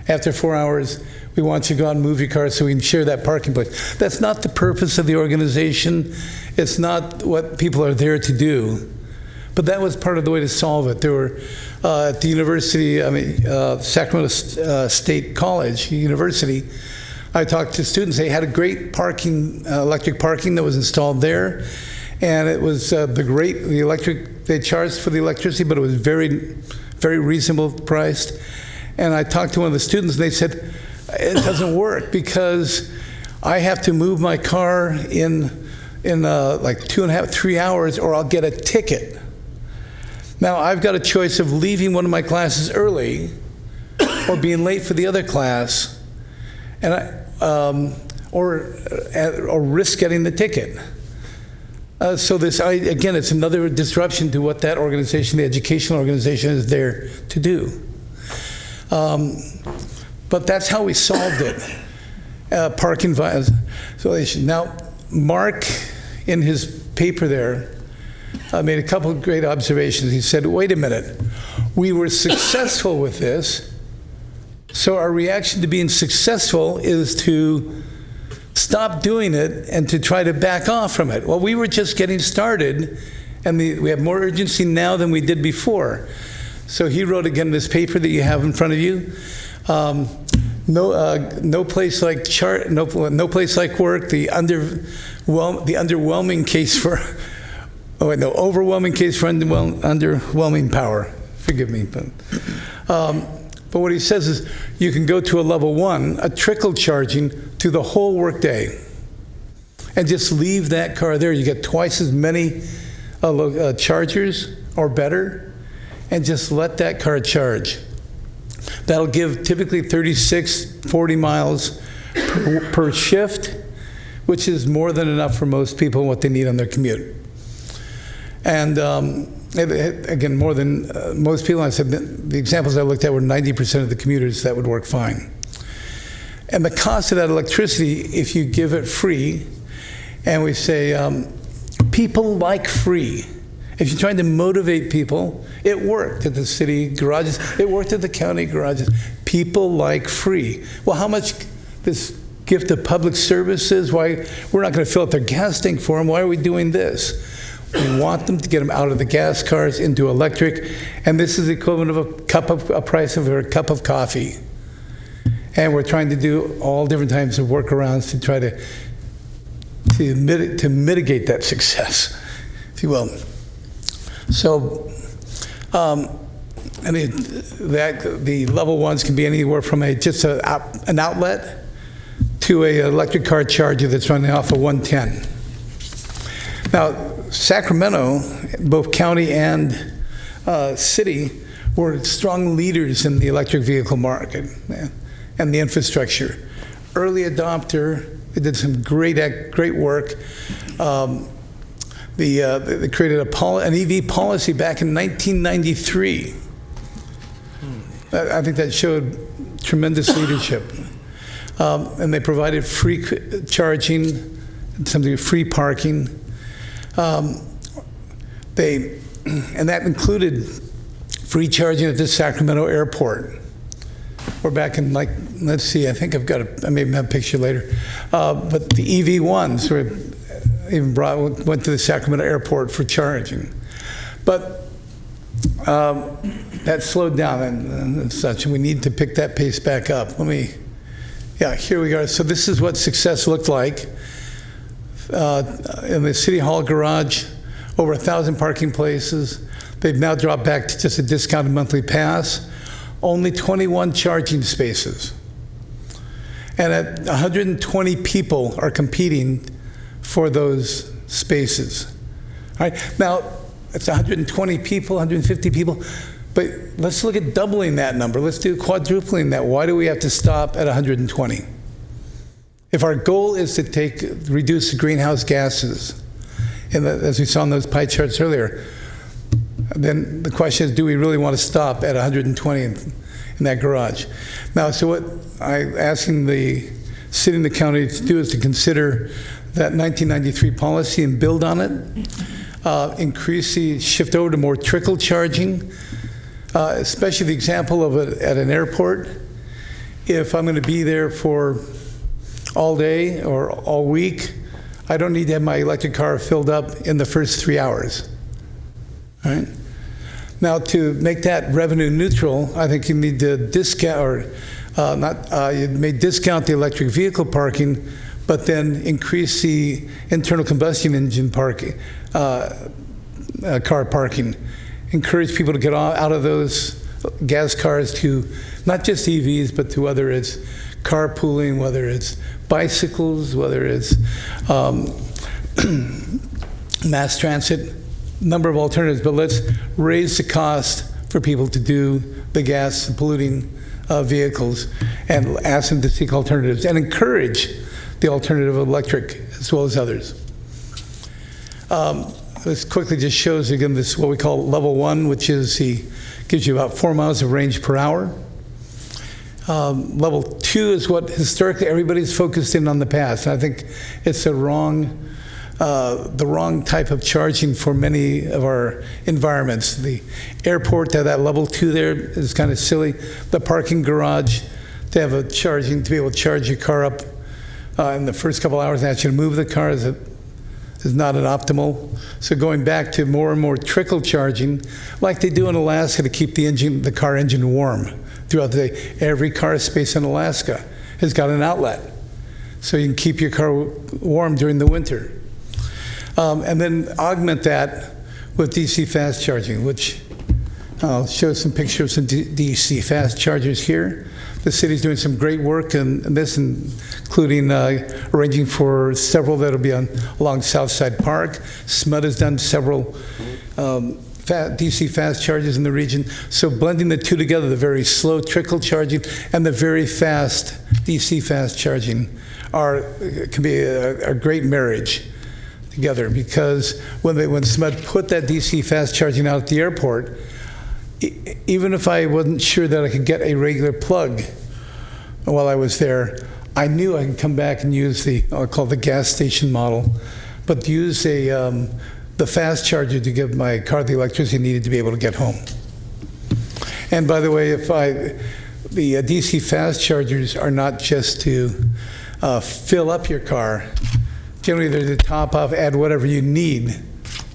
After 4 hours, we want you to go out and move your car so we can share that parking place. That's not the purpose of the organization. It's not what people are there to do. But that was part of the way to solve it. There were, at the university, Sacramento State College, University, I talked to students. They had a great parking, electric parking that was installed there. And it was they charged for the electricity, but it was very, very reasonable priced. And I talked to one of the students, and they said, it doesn't work because I have to move my car in like 2.5, 3 hours, or I'll get a ticket. Now, I've got a choice of leaving one of my classes early or being late for the other class, and or risk getting the ticket. So again, it's another disruption to what that organization, the educational organization, is there to do. But that's how we solved it, parking violation. Now, Mark, in his paper there, made a couple of great observations. He said, wait a minute, we were successful with this, so our reaction to being successful is to stop doing it and to try to back off from it. Well, we were just getting started, and we have more urgency now than we did before. So he wrote again this paper that you have in front of you. No place like no place like work. The underwhelming case for overwhelming case for underwhelming power. Forgive me, but what he says is you can go to a level 1, a trickle charging through the whole workday, and just leave that car there. You get twice as many chargers or better, and just let that car charge. That'll give typically 36, 40 miles per shift, which is more than enough for most people and what they need on their commute. And again, more than most people. I said the examples I looked at were 90% of the commuters that would work fine. And the cost of that electricity, if you give it free, and we say, people like free. If you're trying to motivate people, it worked at the city garages, it worked at the county garages. People like free. Well, how much this gift of public services, why we're not going to fill up their gas tank for them, why are we doing this? We want them to get them out of the gas cars into electric, and this is the equivalent of a price of a cup of coffee. And we're trying to do all different types of workarounds to try to mitigate that success, if you will. So, the level 1s can be anywhere from just an outlet to an electric car charger that's running off of 110. Now, Sacramento, both county and city, were strong leaders in the electric vehicle market and the infrastructure. Early adopter, they did some great work. They created an EV policy back in 1993. I think that showed tremendous leadership. And they provided free charging, something free parking. And that included free charging at the Sacramento airport. We're back in, like, let's see, I think I may have a picture later. But the EV1s went to the Sacramento airport for charging. But that slowed down and such, and we need to pick that pace back up. Here we are. So this is what success looked like. In the City Hall garage, over 1,000 parking places. They've now dropped back to just a discounted monthly pass. Only 21 charging spaces. And 120 people are competing for those spaces. All right, now, it's 120 people, 150 people, but let's look at doubling that number. Let's do quadrupling that. Why do we have to stop at 120? If our goal is to reduce the greenhouse gases, as we saw in those pie charts earlier, then the question is, do we really want to stop at 120 in that garage? Now, so what I'm asking the city and the county to do is to consider that 1993 policy and build on it, shift over to more trickle charging, especially the example of it at an airport. If I'm going to be there for all day or all week, I don't need to have my electric car filled up in the first 3 hours. All right? Now, to make that revenue neutral, I think you need to discount, you may discount the electric vehicle parking, but then increase the internal combustion engine parking, car parking. Encourage people to get out of those gas cars to not just EVs, but to whether it's carpooling, whether it's bicycles, whether it's mass transit, number of alternatives, but let's raise the cost for people to do the gas polluting vehicles and ask them to seek alternatives and encourage the alternative electric as well as others. This quickly just shows again this what we call level 1, which is gives you about 4 miles of range per hour. Level 2 is what historically everybody's focused in on the past. And I think it's the wrong type of charging for many of our environments. The airport to have that level 2 there is kind of silly. The parking garage to have to be able to charge your car up in the first couple hours and actually move the car is not an optimal. So going back to more and more trickle charging, like they do in Alaska to keep the car engine warm throughout the day. Every car space in Alaska has got an outlet, so you can keep your car warm during the winter. And then augment that with DC fast charging, which I'll show some pictures of DC fast chargers here. The city's doing some great work in this, including arranging for several that'll be along Southside Park. SMUD has done several DC fast chargers in the region. So blending the two together, the very slow trickle charging and the very fast DC fast charging can be a great marriage together, because when SMUD put that DC fast charging out at the airport, even if I wasn't sure that I could get a regular plug while I was there, I knew I could come back and use I'll call it the gas station model, but use the fast charger to give my car the electricity needed to be able to get home. And by the way, the DC fast chargers are not just to fill up your car. Generally, they're to top off, add whatever you need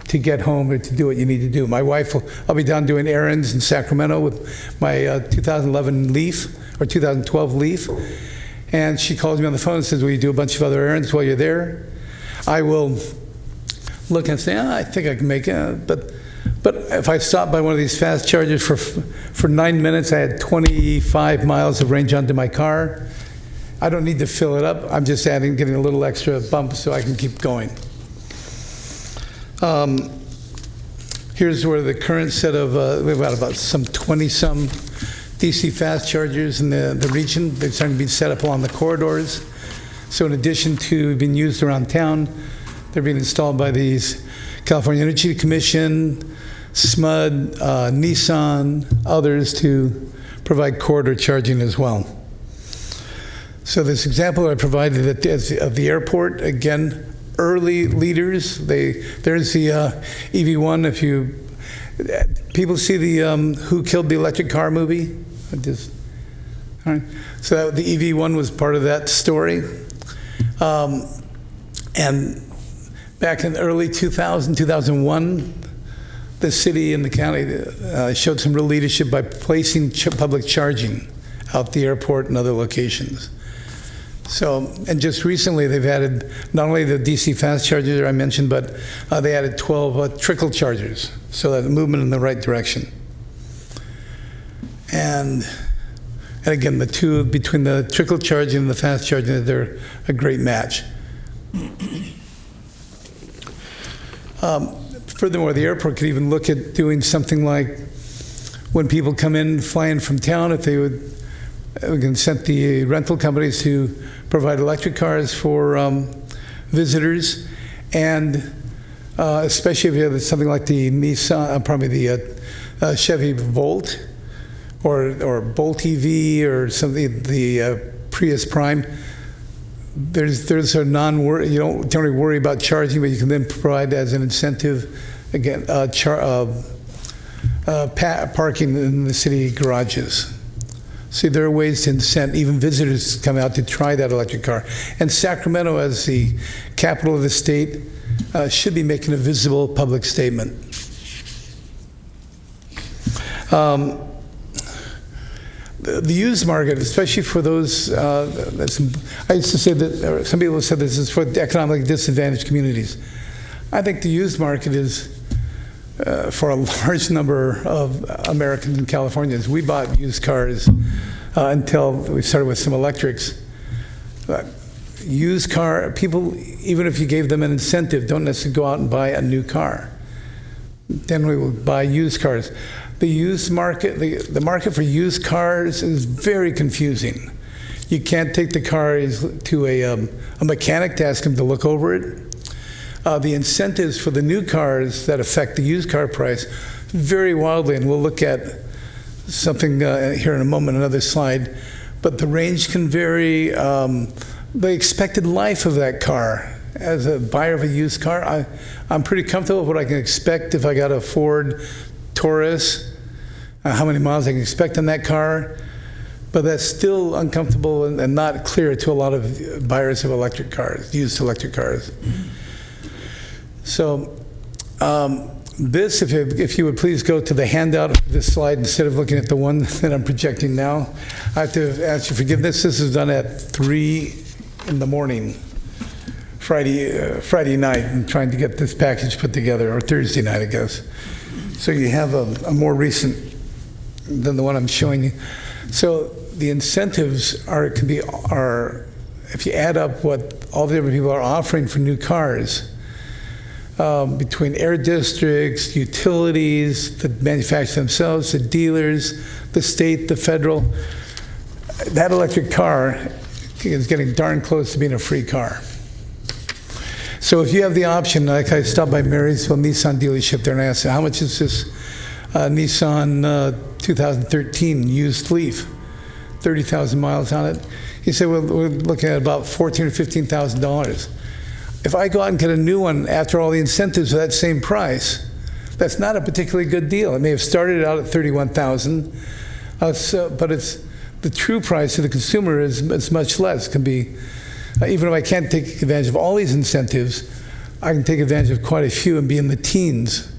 to get home or to do what you need to do. My wife I'll be down doing errands in Sacramento with my 2011 Leaf, or 2012 Leaf, and she calls me on the phone and says, will you do a bunch of other errands while you're there? I will look and say, I think I can make it, but if I stop by one of these fast chargers for 9 minutes, I had 25 miles of range onto my car. I don't need to fill it up. I'm just getting a little extra bump so I can keep going. Here's where the current set of, we've got about some 20-some DC fast chargers in the region. They're starting to be set up along the corridors. So in addition to being used around town, they're being installed by these California Energy Commission, SMUD, Nissan, others to provide corridor charging as well. So this example I provided of the airport, again, early leaders. There's the EV1. If people see the Who Killed the Electric Car movie, all right. So the EV1 was part of that story. And back in early 2001, the city and the county showed some real leadership by placing public charging out the airport and other locations. So, and just recently they've added not only the DC fast chargers I mentioned, but they added 12 trickle chargers, so that movement in the right direction. And again, the two between the trickle charging and the fast charging, they're a great match. Furthermore, the airport could even look at doing something like when people come in flying from town, if they would, we can send the rental companies to provide electric cars for visitors, and especially if you have something like the Nissan, probably the Chevy Volt or Bolt EV or something, the Prius Prime. There's a non-worry, you don't really worry about charging, but you can then provide as an incentive, again, parking in the city garages. See, there are ways to incent even visitors to come out to try that electric car. And Sacramento, as the capital of the state, should be making a visible public statement. The used market, especially for those, I used to say that, or some people have said this is for the economically disadvantaged communities. I think the used market is for a large number of Americans and Californians. We bought used cars until we started with some electrics. Used car, people, even if you gave them an incentive, don't necessarily go out and buy a new car. Then we will buy used cars. The used market, the market for used cars is very confusing. You can't take the car to a mechanic to ask him to look over it. The incentives for the new cars that affect the used car price vary wildly, and we'll look at something here in a moment, another slide. But the range can vary. The expected life of that car, as a buyer of a used car, I'm pretty comfortable with what I can expect if I got a Ford Taurus, how many miles I can expect on that car, but that's still uncomfortable and not clear to a lot of buyers of electric cars, used electric cars. So this, if you would please go to the handout of this slide instead of looking at the one that I'm projecting now. I have to ask your forgiveness. This is done at 3 in the morning, Friday night, and trying to get this package put together, or Thursday night, I guess. So you have a more recent than the one I'm showing you. So the incentives are if you add up what all the different people are offering for new cars, between air districts, utilities, the manufacturers themselves, the dealers, the state, the federal, that electric car is getting darn close to being a free car. So if you have the option, like I stopped by Marysville Nissan dealership there and I asked, how much is this Nissan 2013 used Leaf? 30,000 miles on it. He said, well, we're looking at about $14,000 or $15,000. If I go out and get a new one after all the incentives for that same price, that's not a particularly good deal. It may have started out at $31,000, but it's the true price to the consumer is much less. It can be, even if I can't take advantage of all these incentives, I can take advantage of quite a few and be in the teens.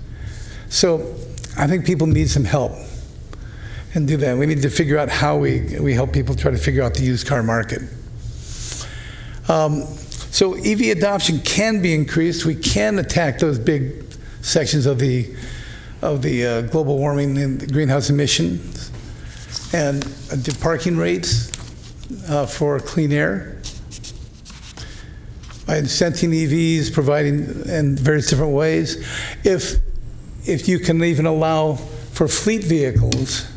So I think people need some help and do that. We need to figure out how we help people try to figure out the used car market. So EV adoption can be increased. We can attack those big sections of the global warming and the greenhouse emissions, and the parking rates for clean air by incenting EVs, providing in various different ways. If you can even allow for fleet vehicles,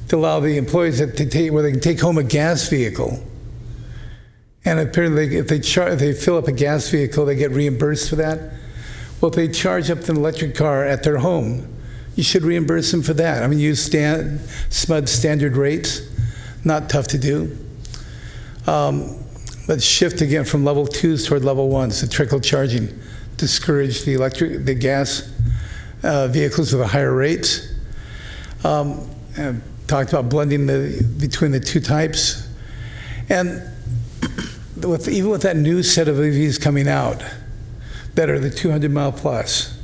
to allow the employees where they can take home a gas vehicle. And apparently, if they fill up a gas vehicle, they get reimbursed for that. Well, if they charge up an electric car at their home, you should reimburse them for that. I mean, use SMUD standard rates, not tough to do. Let's shift again from level 2s toward level 1s, the trickle charging, discourage the gas vehicles with the higher rates. And talked about blending between the two types. And even with that new set of EVs coming out that are the 200-mile plus,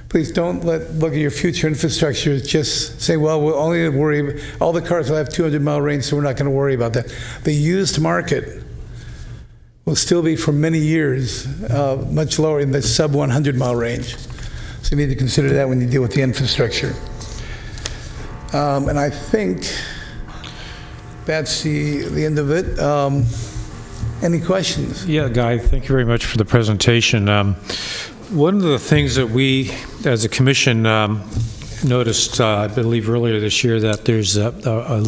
please don't look at your future infrastructure just say, well, we'll only worry, all the cars will have 200-mile range, so we're not going to worry about that. The used market will still be for many years much lower in the sub 100-mile range. So you need to consider that when you deal with the infrastructure. And I think that's the end of it. Any questions? Yeah, Guy, thank you very much for the presentation. One of the things that we, as a commission, noticed, I believe earlier this year, that there's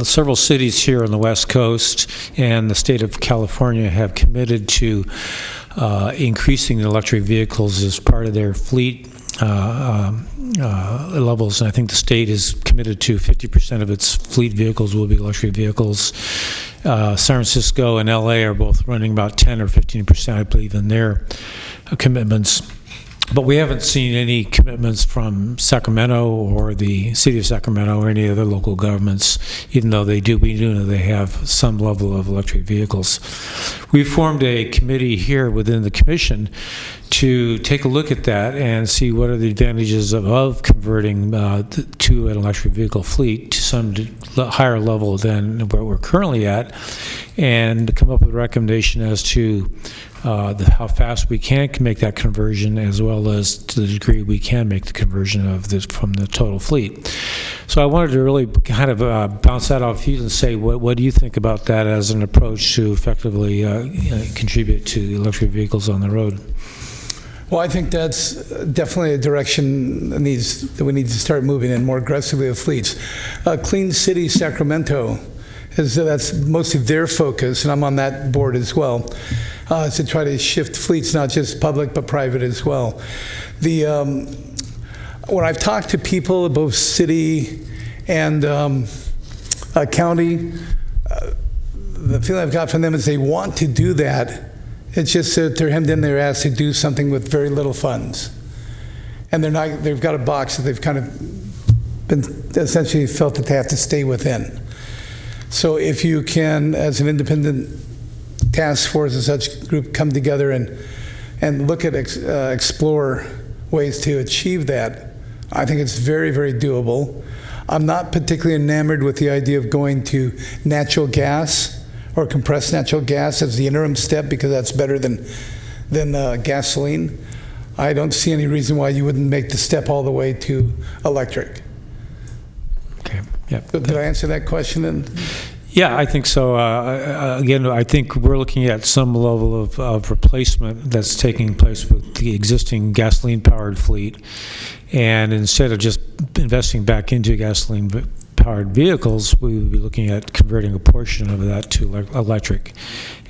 several cities here on the West Coast and the state of California have committed to increasing the electric vehicles as part of their fleet levels, and I think the state is committed to 50% of its fleet vehicles will be electric vehicles. San Francisco and LA are both running about 10 or 15%, I believe, in their commitments. But we haven't seen any commitments from Sacramento or the City of Sacramento or any other local governments, even though we do know they have some level of electric vehicles. We formed a committee here within the commission to take a look at that and see what are the advantages of converting to an electric vehicle fleet to some higher level than where we're currently at, and come up with a recommendation as to how fast we can make that conversion, as well as to the degree we can make the conversion of this from the total fleet. So I wanted to really kind of bounce that off you and say, what do you think about that as an approach to effectively contribute to electric vehicles on the road? Well, I think that's definitely a direction that we need to start moving in more aggressively with fleets. Clean City Sacramento, that's mostly their focus, and I'm on that board as well, to try to shift fleets, not just public, but private as well. When I've talked to people, both city and county, the feeling I've got from them is they want to do that. It's just that they're hemmed in, they're asked to do something with very little funds. And they've got a box that they've kind of been essentially felt that they have to stay within. So if you can, as an independent task force and such group, come together and look at explore ways to achieve that, I think it's very, very doable. I'm not particularly enamored with the idea of going to natural gas or compressed natural gas as the interim step, because that's better than gasoline. I don't see any reason why you wouldn't make the step all the way to electric. Okay. Yeah. Did I answer that question then? Yeah, I think so. Again, I think we're looking at some level of replacement that's taking place with the existing gasoline-powered fleet. And instead of just investing back into gasoline-powered vehicles, we would be looking at converting a portion of that to electric.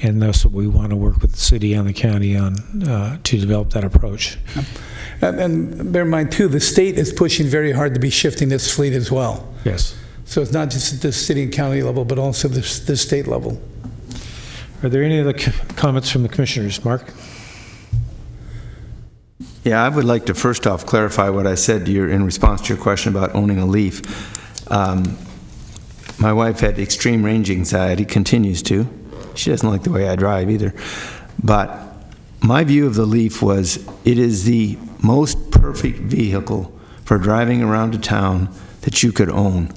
And that's what we want to work with the city and the county on to develop that approach. And bear in mind, too, the state is pushing very hard to be shifting this fleet as well. Yes. So it's not just at the city and county level, but also the state level. Are there any other comments from the commissioners? Mark? Yeah, I would like to first off clarify what I said in response to your question about owning a Leaf. My wife had extreme range anxiety, continues to. She doesn't like the way I drive either. But my view of the Leaf was it is the most perfect vehicle for driving around a town that you could own,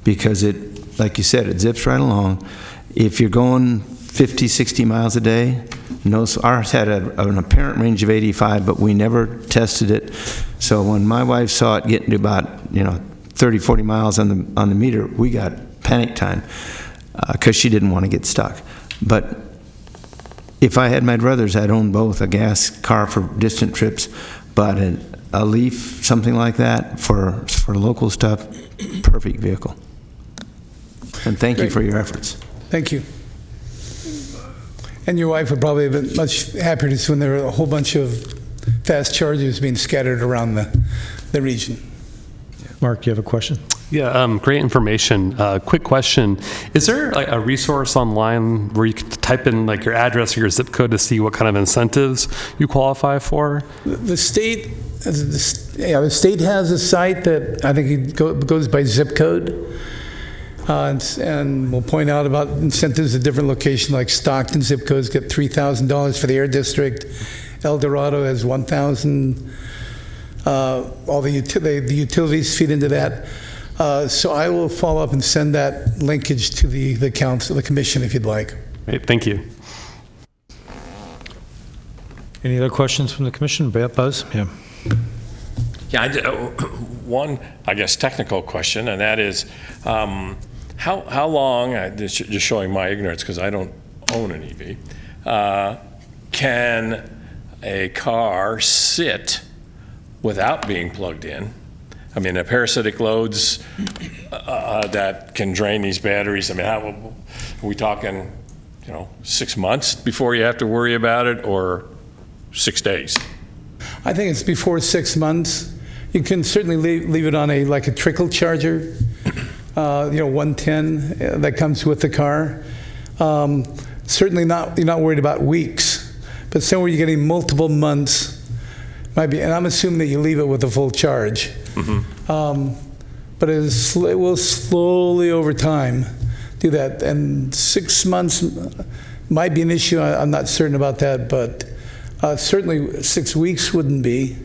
because it, like you said, it zips right along. If you're going 50, 60 miles a day, ours had an apparent range of 85, but we never tested it. So when my wife saw it getting to about 30, 40 miles on the meter, we got panic time because she didn't want to get stuck. But if I had my druthers, I'd own both, a gas car for distant trips, but a Leaf, something like that for local stuff, perfect vehicle. And thank you for your efforts. Thank you. And your wife would probably have been much happier to see when there were a whole bunch of fast chargers being scattered around the region. Mark, do you have a question? Yeah, great information. Quick question. Is there like a resource online where you can type in like your address or your zip code to see what kind of incentives you qualify for? The state has a site that I think it goes by zip code. And we'll point out about incentives at different locations, like Stockton zip codes get $3,000 for the air district. El Dorado has $1,000. All the utilities feed into that. So I will follow up and send that linkage to the council, the commission, if you'd like. Great, thank you. Any other questions from the commission? Buzz? Yeah. Yeah, one, I guess, technical question, and that is, how long, just showing my ignorance because I don't own an EV, can a car sit without being plugged in? I mean, the parasitic loads that can drain these batteries, I mean, how, are we talking, 6 months before you have to worry about it, or 6 days? I think it's before 6 months. You can certainly leave it on like a trickle charger, 110 that comes with the car. Certainly you're not worried about weeks, but somewhere you're getting multiple months, might be, and I'm assuming that you leave it with a full charge. But it will slowly over time do that. And 6 months might be an issue. I'm not certain about that, but certainly 6 weeks wouldn't be.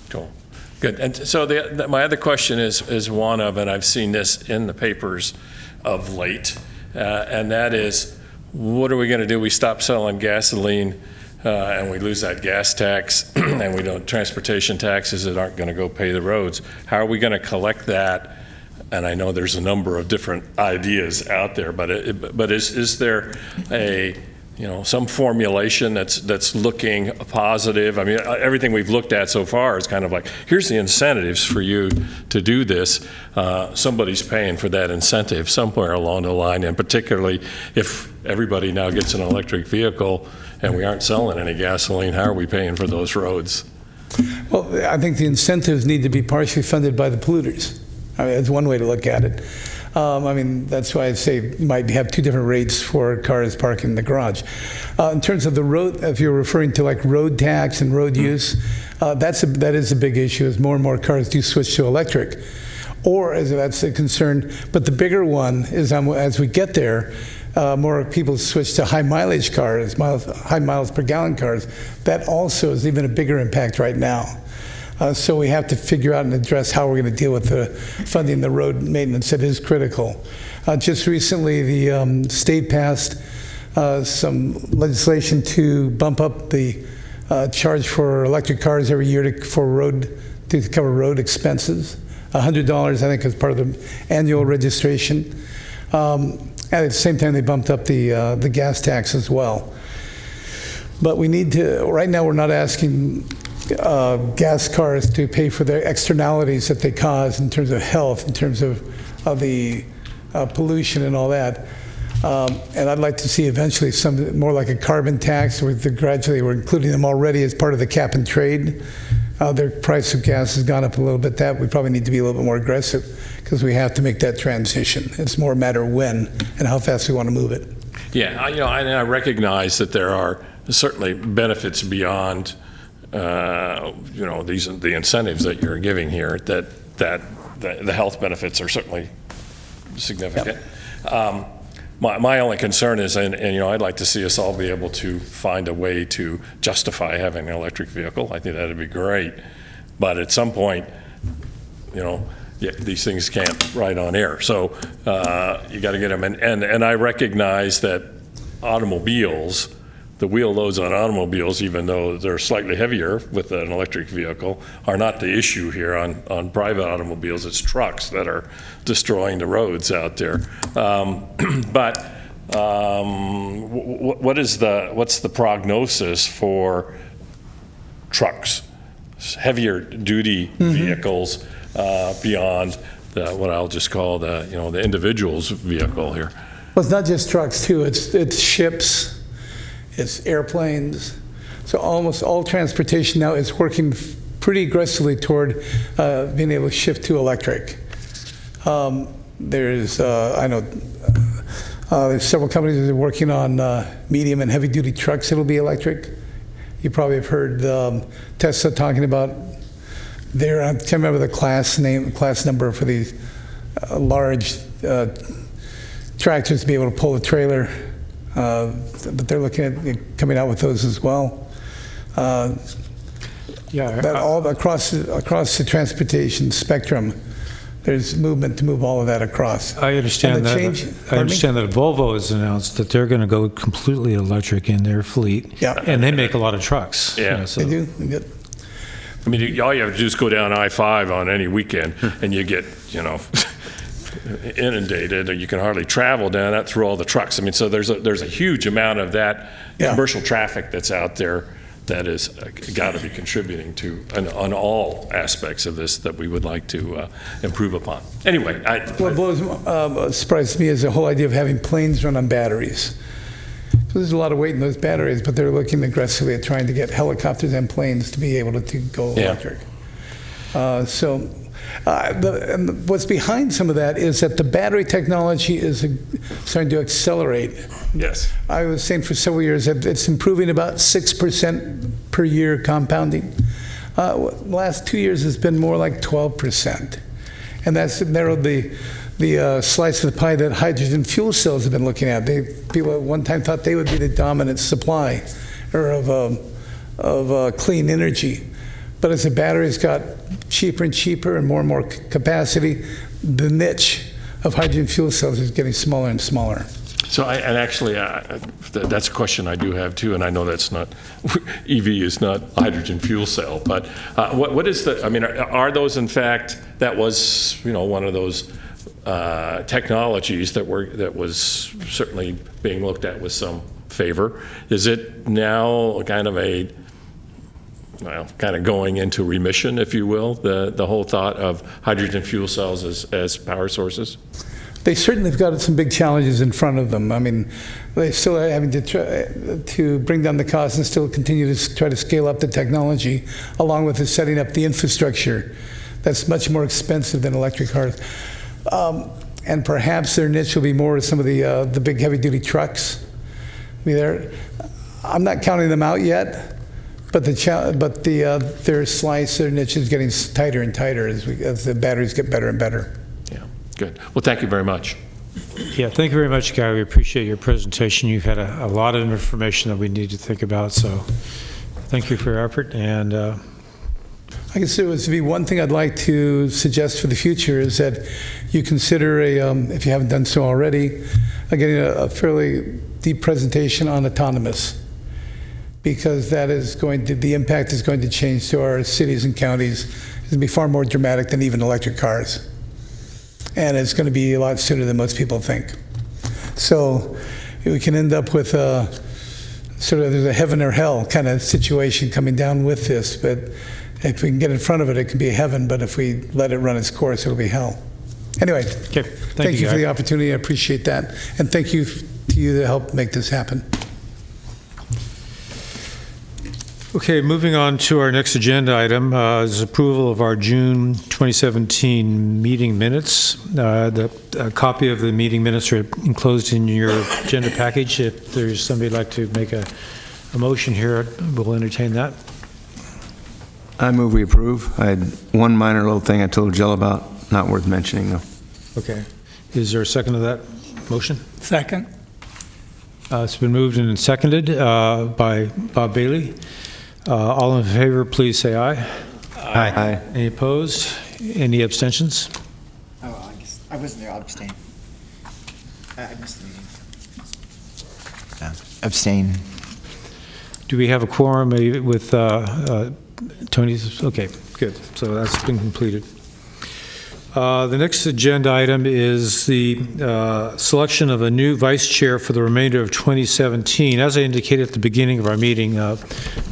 Cool. Good. And so my other question is one of, and I've seen this in the papers of late, and that is, what are we going to do? We stop selling gasoline and we lose that gas tax, and we don't, transportation taxes that aren't going to go pay the roads. How are we going to collect that? And I know there's a number of different ideas out there, but is there a some formulation that's looking positive? I mean, everything we've looked at so far is kind of like, here's the incentives for you to do this. Somebody's paying for that incentive somewhere along the line, and particularly if everybody now gets an electric vehicle and we aren't selling any gasoline, how are we paying for those roads? Well, I think the incentives need to be partially funded by the polluters. I mean, that's one way to look at it. I mean, that's why I say you might have two different rates for cars parking in the garage. In terms of the road, if you're referring to like road tax and road use, that is a big issue as more and more cars do switch to electric, or as that's a concern. But the bigger one is as we get there, more people switch to high mileage cars, high miles per gallon cars. That also is even a bigger impact right now. So we have to figure out and address how we're going to deal with the funding the road maintenance. It is critical. Just recently, the state passed some legislation to bump up the charge for electric cars every year to cover road expenses. $100, I think, is part of the annual registration. And at the same time, they bumped up the gas tax as well. But we need to, right now, we're not asking gas cars to pay for their externalities that they cause in terms of health, in terms of the pollution and all that. And I'd like to see eventually some more like a carbon tax. Gradually, we're including them already as part of the cap and trade. Their price of gas has gone up a little bit. That we probably need to be a little bit more aggressive because we have to make that transition. It's more a matter of when and how fast we want to move it. Yeah, I recognize that there are certainly benefits beyond the incentives that you're giving here, that the health benefits are certainly significant. Yep. My only concern is, and I'd like to see us all be able to find a way to justify having an electric vehicle. I think that'd be great. But at some point, these things can't ride on air. So you got to get them. And I recognize that automobiles, the wheel loads on automobiles, even though they're slightly heavier with an electric vehicle, are not the issue here on private automobiles. It's trucks that are destroying the roads out there. What's the prognosis for trucks, heavier duty vehicles beyond what I'll just call the individual's vehicle here? Well, it's not just trucks too. It's ships. It's airplanes. So almost all transportation now is working pretty aggressively toward being able to shift to electric. There's several companies that are working on medium and heavy duty trucks that'll be electric. You probably have heard Tesla talking about I can't remember the class number for these large tractors to be able to pull a trailer. But they're looking at coming out with those as well. All across the transportation spectrum, there's movement to move all of that across. I understand that. I understand that Volvo has announced that they're going to go completely electric in their fleet. Yeah, and they make a lot of trucks. Yeah, they do. They're good. I mean, all you have to do is go down I-5 on any weekend, and you get inundated, or you can hardly travel down that through all the trucks. I mean, so there's a huge amount of that commercial traffic that's out there that is got to be contributing to on all aspects of this that we would like to improve upon. Anyway, What surprised me is the whole idea of having planes run on batteries. So there's a lot of weight in those batteries, but they're looking aggressively at trying to get helicopters and planes to be able to go electric. And what's behind some of that is that the battery technology is starting to accelerate. Yes. I was saying for several years that it's improving about 6% per year compounding. The last 2 years has been more like 12%. And that's narrowed the slice of the pie that hydrogen fuel cells have been looking at. People at one time thought they would be the dominant supply of clean energy. But as the batteries got cheaper and cheaper and more capacity, the niche of hydrogen fuel cells is getting smaller and smaller. So, that's a question I do have too, and I know that's not, EV is not hydrogen fuel cell, but what is the, I mean, are those in fact, that was, one of those technologies that was certainly being looked at with some favor. Is it now kind of going into remission, if you will, the whole thought of hydrogen fuel cells as power sources? They certainly have got some big challenges in front of them. I mean, they still are having to try to bring down the cost and still continue to try to scale up the technology, along with setting up the infrastructure that's much more expensive than electric cars. And perhaps their niche will be more some of the big heavy-duty trucks. I mean, I'm not counting them out yet. But their slice, their niche is getting tighter and tighter as the batteries get better and better. Yeah, good. Well, thank you very much. Yeah, thank you very much, Guy. We appreciate your presentation. You've had a lot of information that we need to think about, so thank you for your effort. And I guess there was to be one thing I'd like to suggest for the future is that you consider if you haven't done so already, getting a fairly deep presentation on autonomous. Because the impact is going to change to our cities and counties. It's going to be far more dramatic than even electric cars. And it's going to be a lot sooner than most people think. So we can end up with sort of there's a heaven or hell kind of situation coming down with this. But if we can get in front of it, it can be heaven. But if we let it run its course, it'll be hell. Anyway, okay. Thank you for the opportunity. I appreciate that. And thank you to you to help make this happen. Okay, moving on to our next agenda item is approval of our June 2017 meeting minutes. The copy of the meeting minutes are enclosed in your agenda package. If there's somebody who'd like to make a motion here, we'll entertain that. I move we approve. I had one minor little thing I told Jill about, not worth mentioning though. Okay. Is there a second to that motion? Second. It's been moved and seconded by Bob Bailey. All in favor, please say aye. Aye. Aye. Any opposed? Any abstentions? Oh, I wasn't there. I'll abstain. I missed the meeting. Abstain. Do we have a quorum with Tony's? Okay, good. So that's been completed. The next agenda item is the selection of a new vice chair for the remainder of 2017. As I indicated at the beginning of our meeting,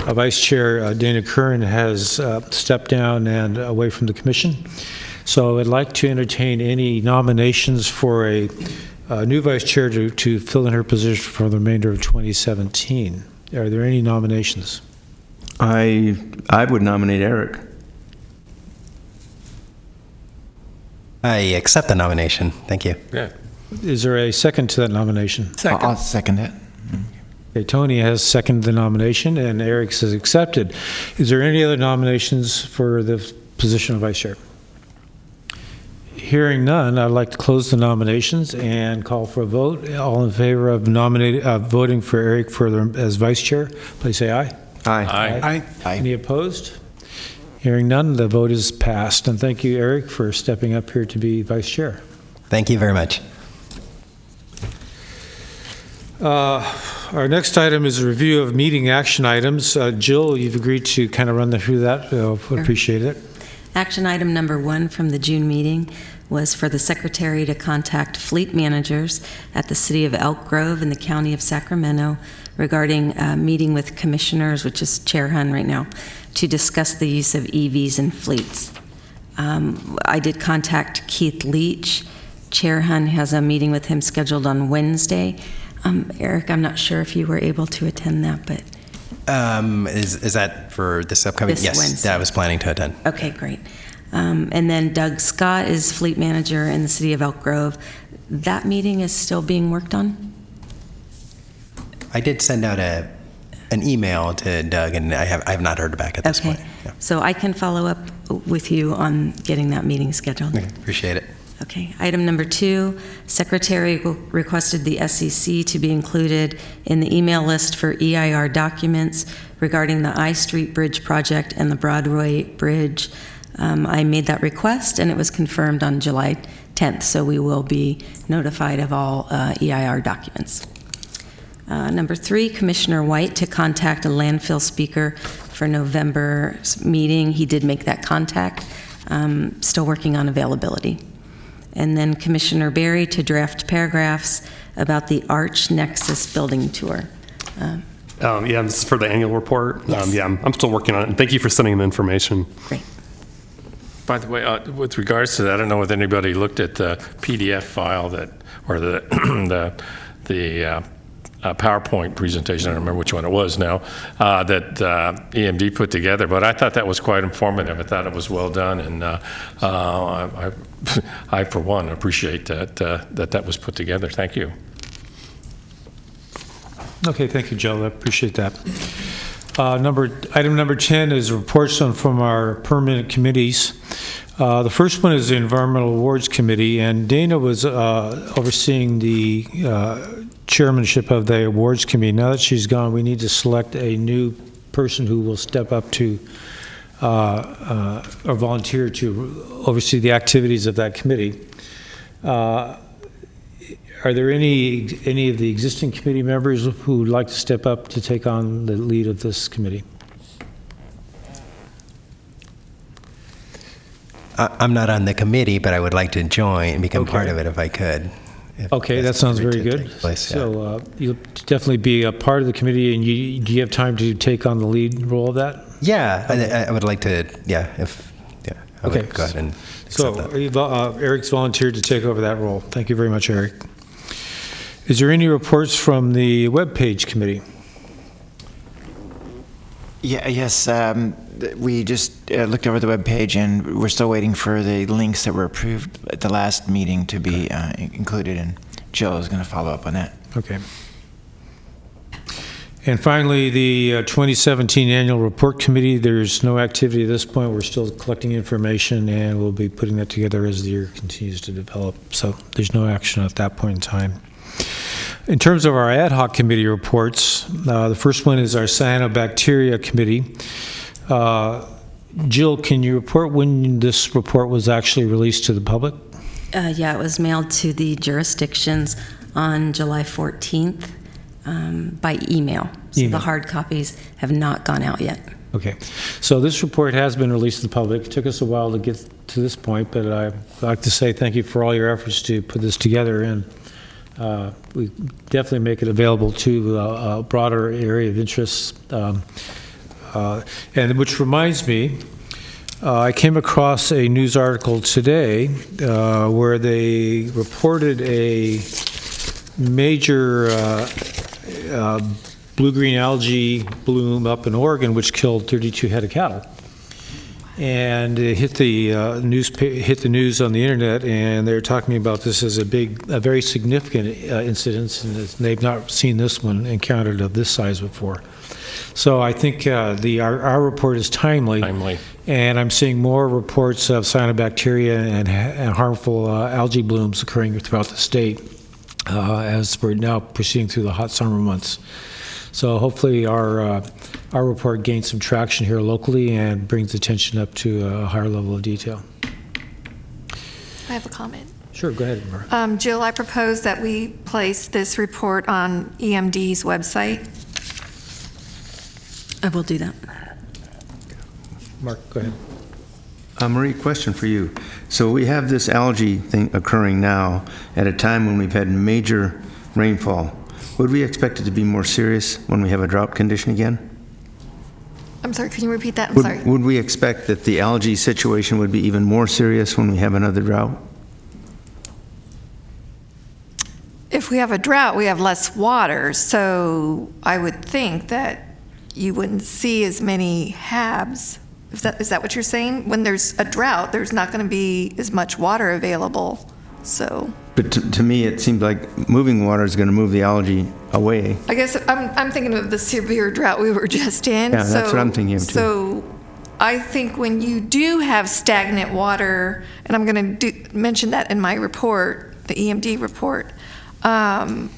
Vice Chair Dana Curran has stepped down and away from the commission. So I'd like to entertain any nominations for a new vice chair to fill in her position for the remainder of 2017. Are there any nominations? I would nominate Eric. I accept the nomination. Thank you. Yeah. Is there a second to that nomination? Second. I'll second it. Okay, Tony has seconded the nomination, and Eric has accepted. Is there any other nominations for the position of vice chair? Hearing none, I'd like to close the nominations and call for a vote. All in favor of voting for Eric as vice chair, please say aye. Aye. Aye. Any opposed? Hearing none, the vote is passed. And thank you, Eric, for stepping up here to be vice chair. Thank you very much. Our next item is a review of meeting action items. Jill, you've agreed to kind of run through that. Appreciate it. Action item number 1 from the June meeting was for the secretary to contact fleet managers at the City of Elk Grove in the County of Sacramento regarding a meeting with commissioners, which is Chair Hun right now, to discuss the use of EVs in fleets. I did contact Keith Leach. Chair Hun has a meeting with him scheduled on Wednesday. Eric, I'm not sure if you were able to attend that, but... Is that for this upcoming? This yes, Wednesday. I was planning to attend. Okay, great. And then Doug Scott is fleet manager in the City of Elk Grove. That meeting is still being worked on? I did send out an email to Doug, and I have not heard back at this point. Yeah. So I can follow up with you on getting that meeting scheduled. Okay, appreciate it. Okay. Item number 2, Secretary requested the SEC to be included in the email list for EIR documents regarding the I Street Bridge project and the Broadway Bridge. I made that request, and it was confirmed on July 10th, so we will be notified of all EIR documents. Number 3, Commissioner White to contact a landfill speaker for November's meeting. He did make that contact. Still working on availability. And then Commissioner Berry to draft paragraphs about the Arch Nexus building tour. Yeah, this is for the annual report. Yes. Yeah, I'm still working on it. Thank you for sending the information. Great. By the way, with regards to that, I don't know if anybody looked at the PDF file that, or the PowerPoint presentation, I don't remember which one it was now, that EMD put together, but I thought that was quite informative. I thought it was well done, and I for one, appreciate that was put together. Thank you. Okay, thank you, Joe. I appreciate that. Item number 10 is reports from our permanent committees. The first one is the Environmental Awards Committee, and Dana was overseeing the chairmanship of the awards committee. Now that she's gone, we need to select a new person who will step up to or volunteer to oversee the activities of that committee. Are there any of the existing committee members who would like to step up to take on the lead of this committee? I'm not on the committee, but I would like to join and become part of it if I could. Okay, that sounds very good. So you'll definitely be a part of the committee, and do you have time to take on the lead role of that? Yeah, I would like to. I would go ahead and accept that. Eric's volunteered to take over that role. Thank you very much, Eric. Is there any reports from the webpage committee? Yes. We just looked over the webpage, and we're still waiting for the links that were approved at the last meeting to be included, and Jill is going to follow up on that. Okay. And finally, the 2017 Annual Report Committee. There's no activity at this point. We're still collecting information, and we'll be putting that together as the year continues to develop. So there's no action at that point in time. In terms of our ad hoc committee reports, the first one is our Cyanobacteria Committee. Jill, can you report when this report was actually released to the public? Yeah, it was mailed to the jurisdictions on July 14th by email. So the hard copies have not gone out yet. Okay. So this report has been released to the public. It took us a while to get to this point, but I'd like to say thank you for all your efforts to put this together, and we definitely make it available to a broader area of interest. And which reminds me, I came across a news article today where they reported a major blue-green algae bloom up in Oregon, which killed 32 head of cattle. And it hit the news on the internet, and they're talking about this as a very significant incident, and they've not seen this one encountered of this size before. So I think our report is timely, and I'm seeing more reports of cyanobacteria and harmful algae blooms occurring throughout the state as we're now proceeding through the hot summer months. So hopefully our report gains some traction here locally and brings attention up to a higher level of detail. I have a comment. Sure, go ahead, Mara. Jill, I propose that we place this report on EMD's website. I will do that. Mark, go ahead. Marie, question for you. So we have this algae thing occurring now at a time when we've had major rainfall. Would we expect it to be more serious when we have a drought condition again? I'm sorry, can you repeat that? I'm sorry. Would we expect that the algae situation would be even more serious when we have another drought? If we have a drought, we have less water, so I would think that you wouldn't see as many HABs. Is that what you're saying? When there's a drought, there's not going to be as much water available, so. But to me, it seems like moving water is going to move the algae away. I guess I'm thinking of the severe drought we were just in. Yeah, that's what I'm thinking of, too. So I think when you do have stagnant water, and I'm going to mention that in my report, the EMD report,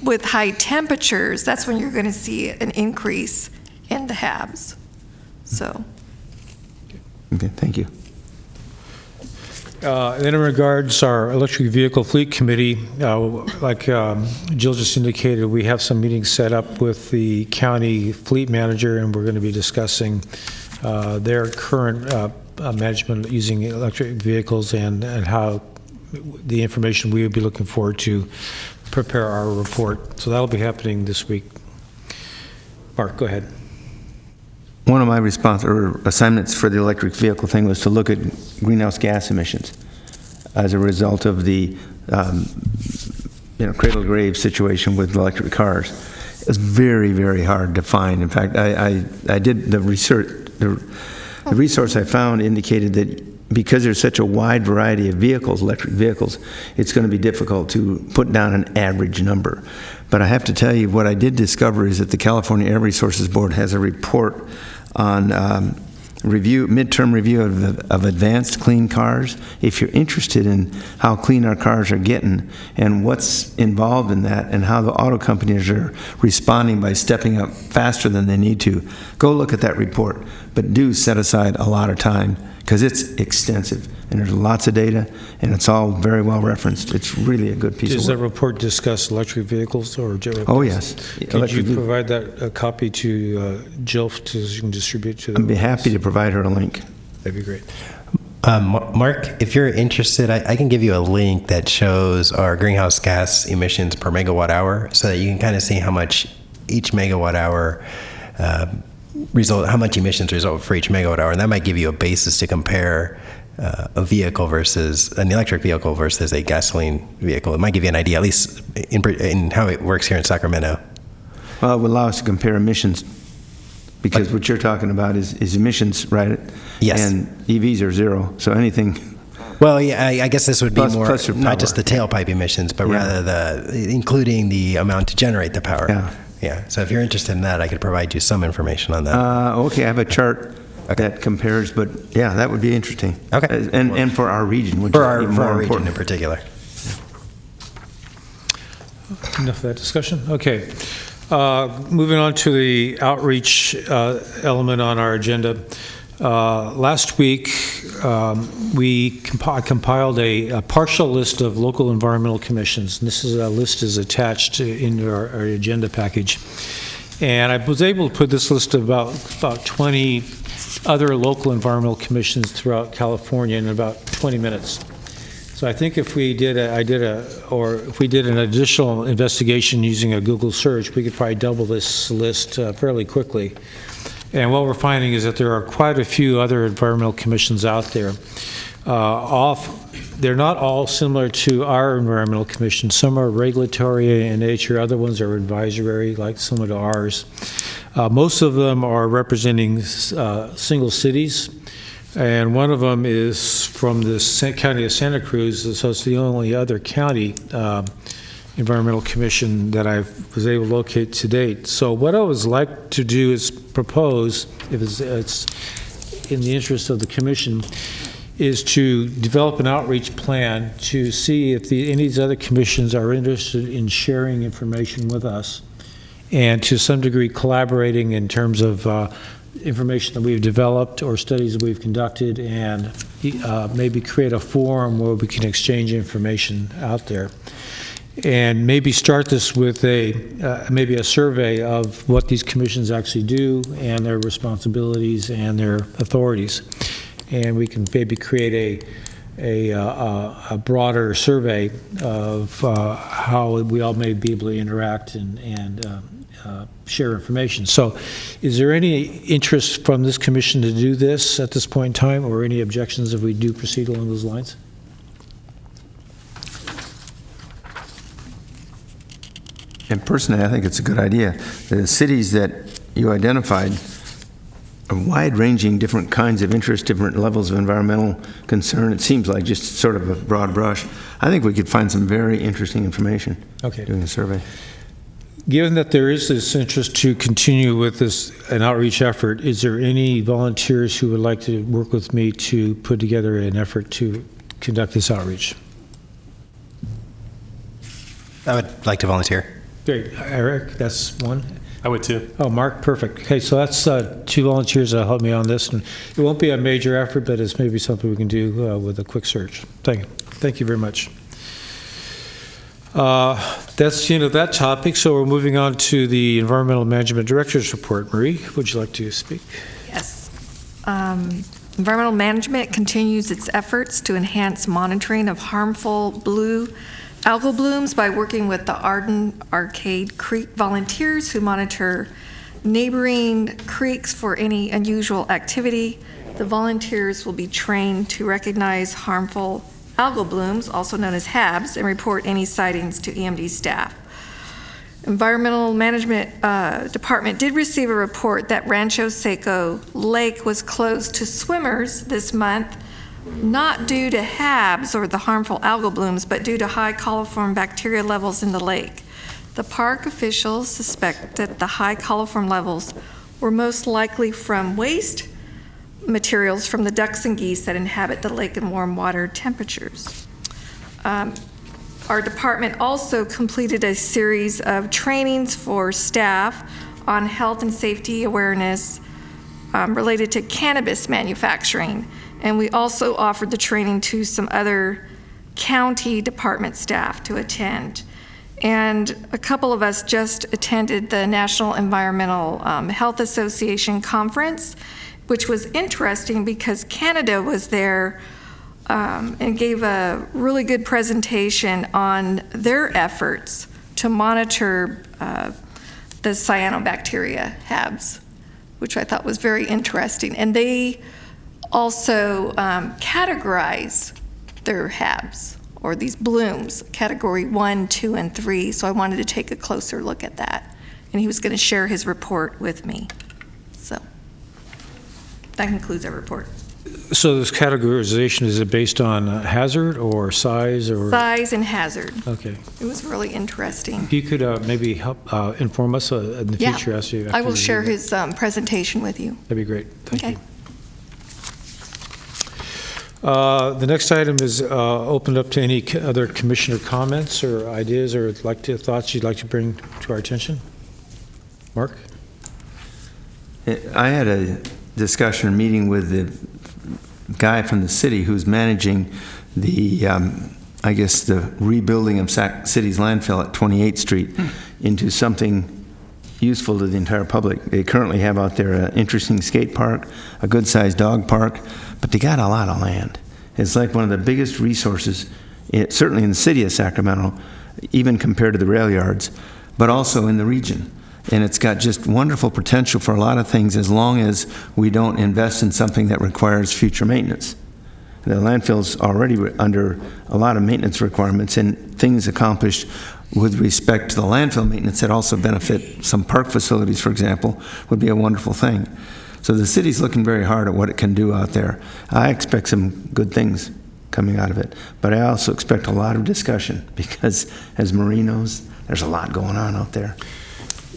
with high temperatures, that's when you're going to see an increase in the HABs. So. Okay, thank you. In regards our electric vehicle fleet committee, like Jill just indicated, we have some meetings set up with the county fleet manager, and we're going to be discussing their current management using electric vehicles and how the information we would be looking forward to prepare our report. So that'll be happening this week. Mark, go ahead. One of my assignments for the electric vehicle thing was to look at greenhouse gas emissions as a result of the cradle-to-grave situation with electric cars. It was very, very hard to find. In fact, I did the research. The resource I found indicated that because there's such a wide variety of vehicles, electric vehicles, it's going to be difficult to put down an average number. But I have to tell you, what I did discover is that the California Air Resources Board has a report on midterm review of advanced clean cars. If you're interested in how clean our cars are getting and what's involved in that and how the auto companies are responding by stepping up faster than they need to, go look at that report. But do set aside a lot of time, because it's extensive and there's lots of data and it's all very well referenced. It's really a good piece Does of that work. report discuss electric vehicles or? Oh, yes. Could you provide that a copy to Jill so you can distribute to them? I'd be happy to provide her a link. That'd be great. Mark, if you're interested, I can give you a link that shows our greenhouse gas emissions per megawatt hour so that you can kind of see how much each megawatt hour how much emissions result for each megawatt hour, and that might give you a basis to compare a vehicle versus an electric vehicle versus a gasoline vehicle. It might give you an idea, at least in how it works here in Sacramento. Well, it would allow us to compare emissions, because what you're talking about is emissions, right? Yes. And EVs are zero, so anything. Well, yeah, I guess this would be Plus more not just the tailpipe emissions, but rather including the amount to generate the power. Yeah. Yeah. So if you're interested in that, I could provide you some information on that. Okay, I have a chart that compares, but yeah, that would be interesting. Okay. And for our region, which for is our, even for more our region important. in particular. Enough of that discussion? Okay. Moving on to the outreach element on our agenda. Last week, we compiled a partial list of local environmental commissions. And this list is attached into our agenda package. And I was able to put this list of about 20 other local environmental commissions throughout California in about 20 minutes. So I think if we did an additional investigation using a Google search, we could probably double this list fairly quickly. And what we're finding is that there are quite a few other environmental commissions out there. They're not all similar to our environmental commission. Some are regulatory in nature, other ones are advisory, like similar to ours. Most of them are representing single cities, and one of them is from the county of Santa Cruz, so it's the only other county environmental commission that I was able to locate to date. So what I would like to do is propose, if it's in the interest of the commission, is to develop an outreach plan to see if any of these other commissions are interested in sharing information with us, and to some degree collaborating in terms of information that we've developed or studies that we've conducted, and maybe create a forum where we can exchange information out there. And maybe start this with maybe a survey of what these commissions actually do and their responsibilities and their authorities. and we can maybe create a broader survey of how we all may be able to interact and share information. So is there any interest from this commission to do this at this point in time, or any objections if we do proceed along those lines? And personally, I think it's a good idea. The cities that you identified are wide-ranging, different kinds of interest, different levels of environmental concern. It seems like just sort of a broad brush. I think we could find some very interesting information doing a survey. Given that there is this interest to continue with an outreach effort, is there any volunteers who would like to work with me to put together an effort to conduct this outreach? I would like to volunteer. Great. Eric, that's one. I would too. Oh, Mark, perfect. Okay, so that's 2 volunteers that'll help me on this. And it won't be a major effort, but it's maybe something we can do with a quick search. Thank you very much. That's the end of that topic, so we're moving on to the Environmental Management Director's Report. Marie, would you like to speak? Yes. Environmental management continues its efforts to enhance monitoring of harmful blue algal blooms by working with the Arden Arcade Creek volunteers who monitor neighboring creeks for any unusual activity. The volunteers will be trained to recognize harmful algal blooms, also known as HABs, and report any sightings to EMD staff. Environmental Management Department did receive a report that Rancho Seco Lake was closed to swimmers this month, not due to HABs or the harmful algal blooms, but due to high coliform bacteria levels in the lake. The park officials suspect that the high coliform levels were most likely from waste materials from the ducks and geese that inhabit the lake in warm water temperatures. Our department also completed a series of trainings for staff on health and safety awareness related to cannabis manufacturing. And we also offered the training to some other county department staff to attend. And a couple of us just attended the National Environmental Health Association conference, which was interesting because Canada was there and gave a really good presentation on their efforts to monitor the cyanobacteria HABs, which I thought was very interesting. And they also categorize their HABs, or these blooms, category 1, 2, and 3. So I wanted to take a closer look at that. And he was going to share his report with me. So that concludes our report. So this categorization, is it based on hazard or size? Or Size and hazard. Okay. It was really interesting. If you could maybe help inform us in the future. I will share his presentation with you. That'd be great. Thank Okay. you. The next item is opened up to any other commissioner comments or ideas or thoughts you'd like to bring to our attention. Mark? I had a discussion meeting with the guy from the city who's managing the, I guess, the rebuilding of Sac City's landfill at 28th Street into something useful to the entire public. They currently have out there an interesting skate park, a good-sized dog park, but they got a lot of land. It's like one of the biggest resources, certainly in the city of Sacramento, even compared to the rail yards, but also in the region. And it's got just wonderful potential for a lot of things as long as we don't invest in something that requires future maintenance. The landfill's already under a lot of maintenance requirements, and things accomplished with respect to the landfill maintenance that also benefit some park facilities, for example, would be a wonderful thing. So the city's looking very hard at what it can do out there. I expect some good things coming out of it, but I also expect a lot of discussion because, as Marie knows, there's a lot going on out there.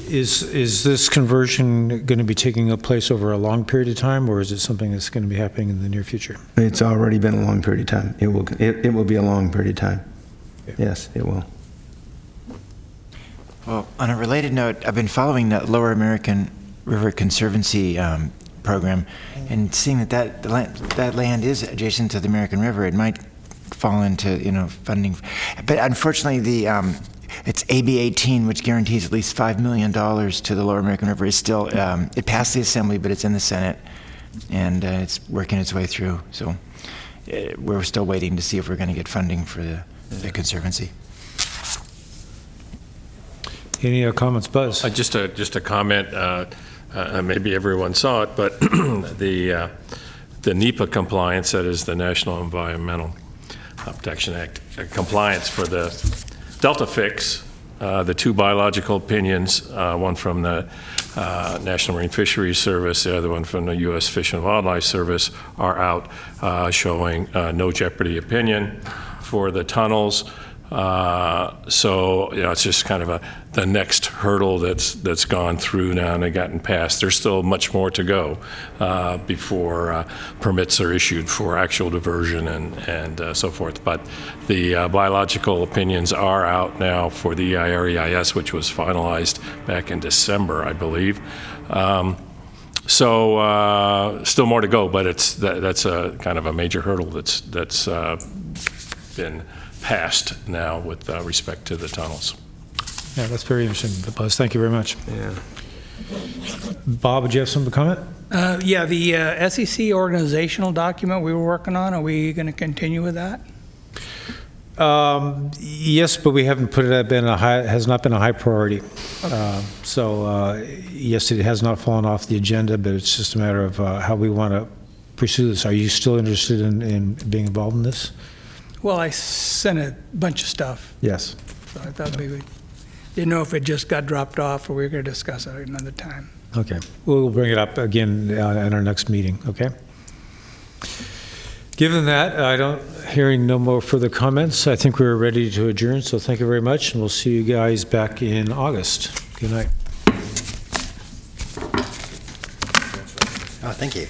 Is this conversion going to be taking place over a long period of time, or is it something that's going to be happening in the near future? It's already been a long period of time. It will be a long period of time. Okay. Yes, it will. Well, on a related note, I've been following the Lower American River Conservancy program, and seeing that land is adjacent to the American River, it might fall into funding. But unfortunately, it's AB 18, which guarantees at least $5 million to the Lower American River, is still, it passed the Assembly, but it's in the Senate. and it's working its way through. So we're still waiting to see if we're going to get funding for the Conservancy. Any comments, Buzz? Just a comment. Maybe everyone saw it, but the NEPA compliance, that is the National Environmental Protection Act compliance for the Delta Fix, the two biological opinions, one from the National Marine Fisheries Service, the other one from the U.S. Fish and Wildlife Service, are out showing no jeopardy opinion for the tunnels. So it's just kind of the next hurdle that's gone through now and they've gotten past. There's still much more to go before permits are issued for actual diversion and so forth. But the biological opinions are out now for the EIR-EIS, which was finalized back in December, I believe. So still more to go, but that's a kind of a major hurdle that's been passed now with respect to the tunnels. Yeah, that's very interesting, Buzz. Thank you very much. Yeah. Bob, would you have some comment? Yeah, the SEC organizational document we were working on, are we going to continue with that? Yes, but we haven't put it has not been a high priority. So yes, it has not fallen off the agenda, but it's just a matter of how we want to pursue this. Are you still interested in being involved in this? Well, I sent a bunch of stuff, Yes. so I thought maybe, didn't know if it just got dropped off or we were going to discuss it another time. Okay. We'll bring it up again at our next meeting, okay? Given that, hearing no more further comments, I think we're ready to adjourn, so thank you very much, and we'll see you guys back in August. Good night. Oh, thank you.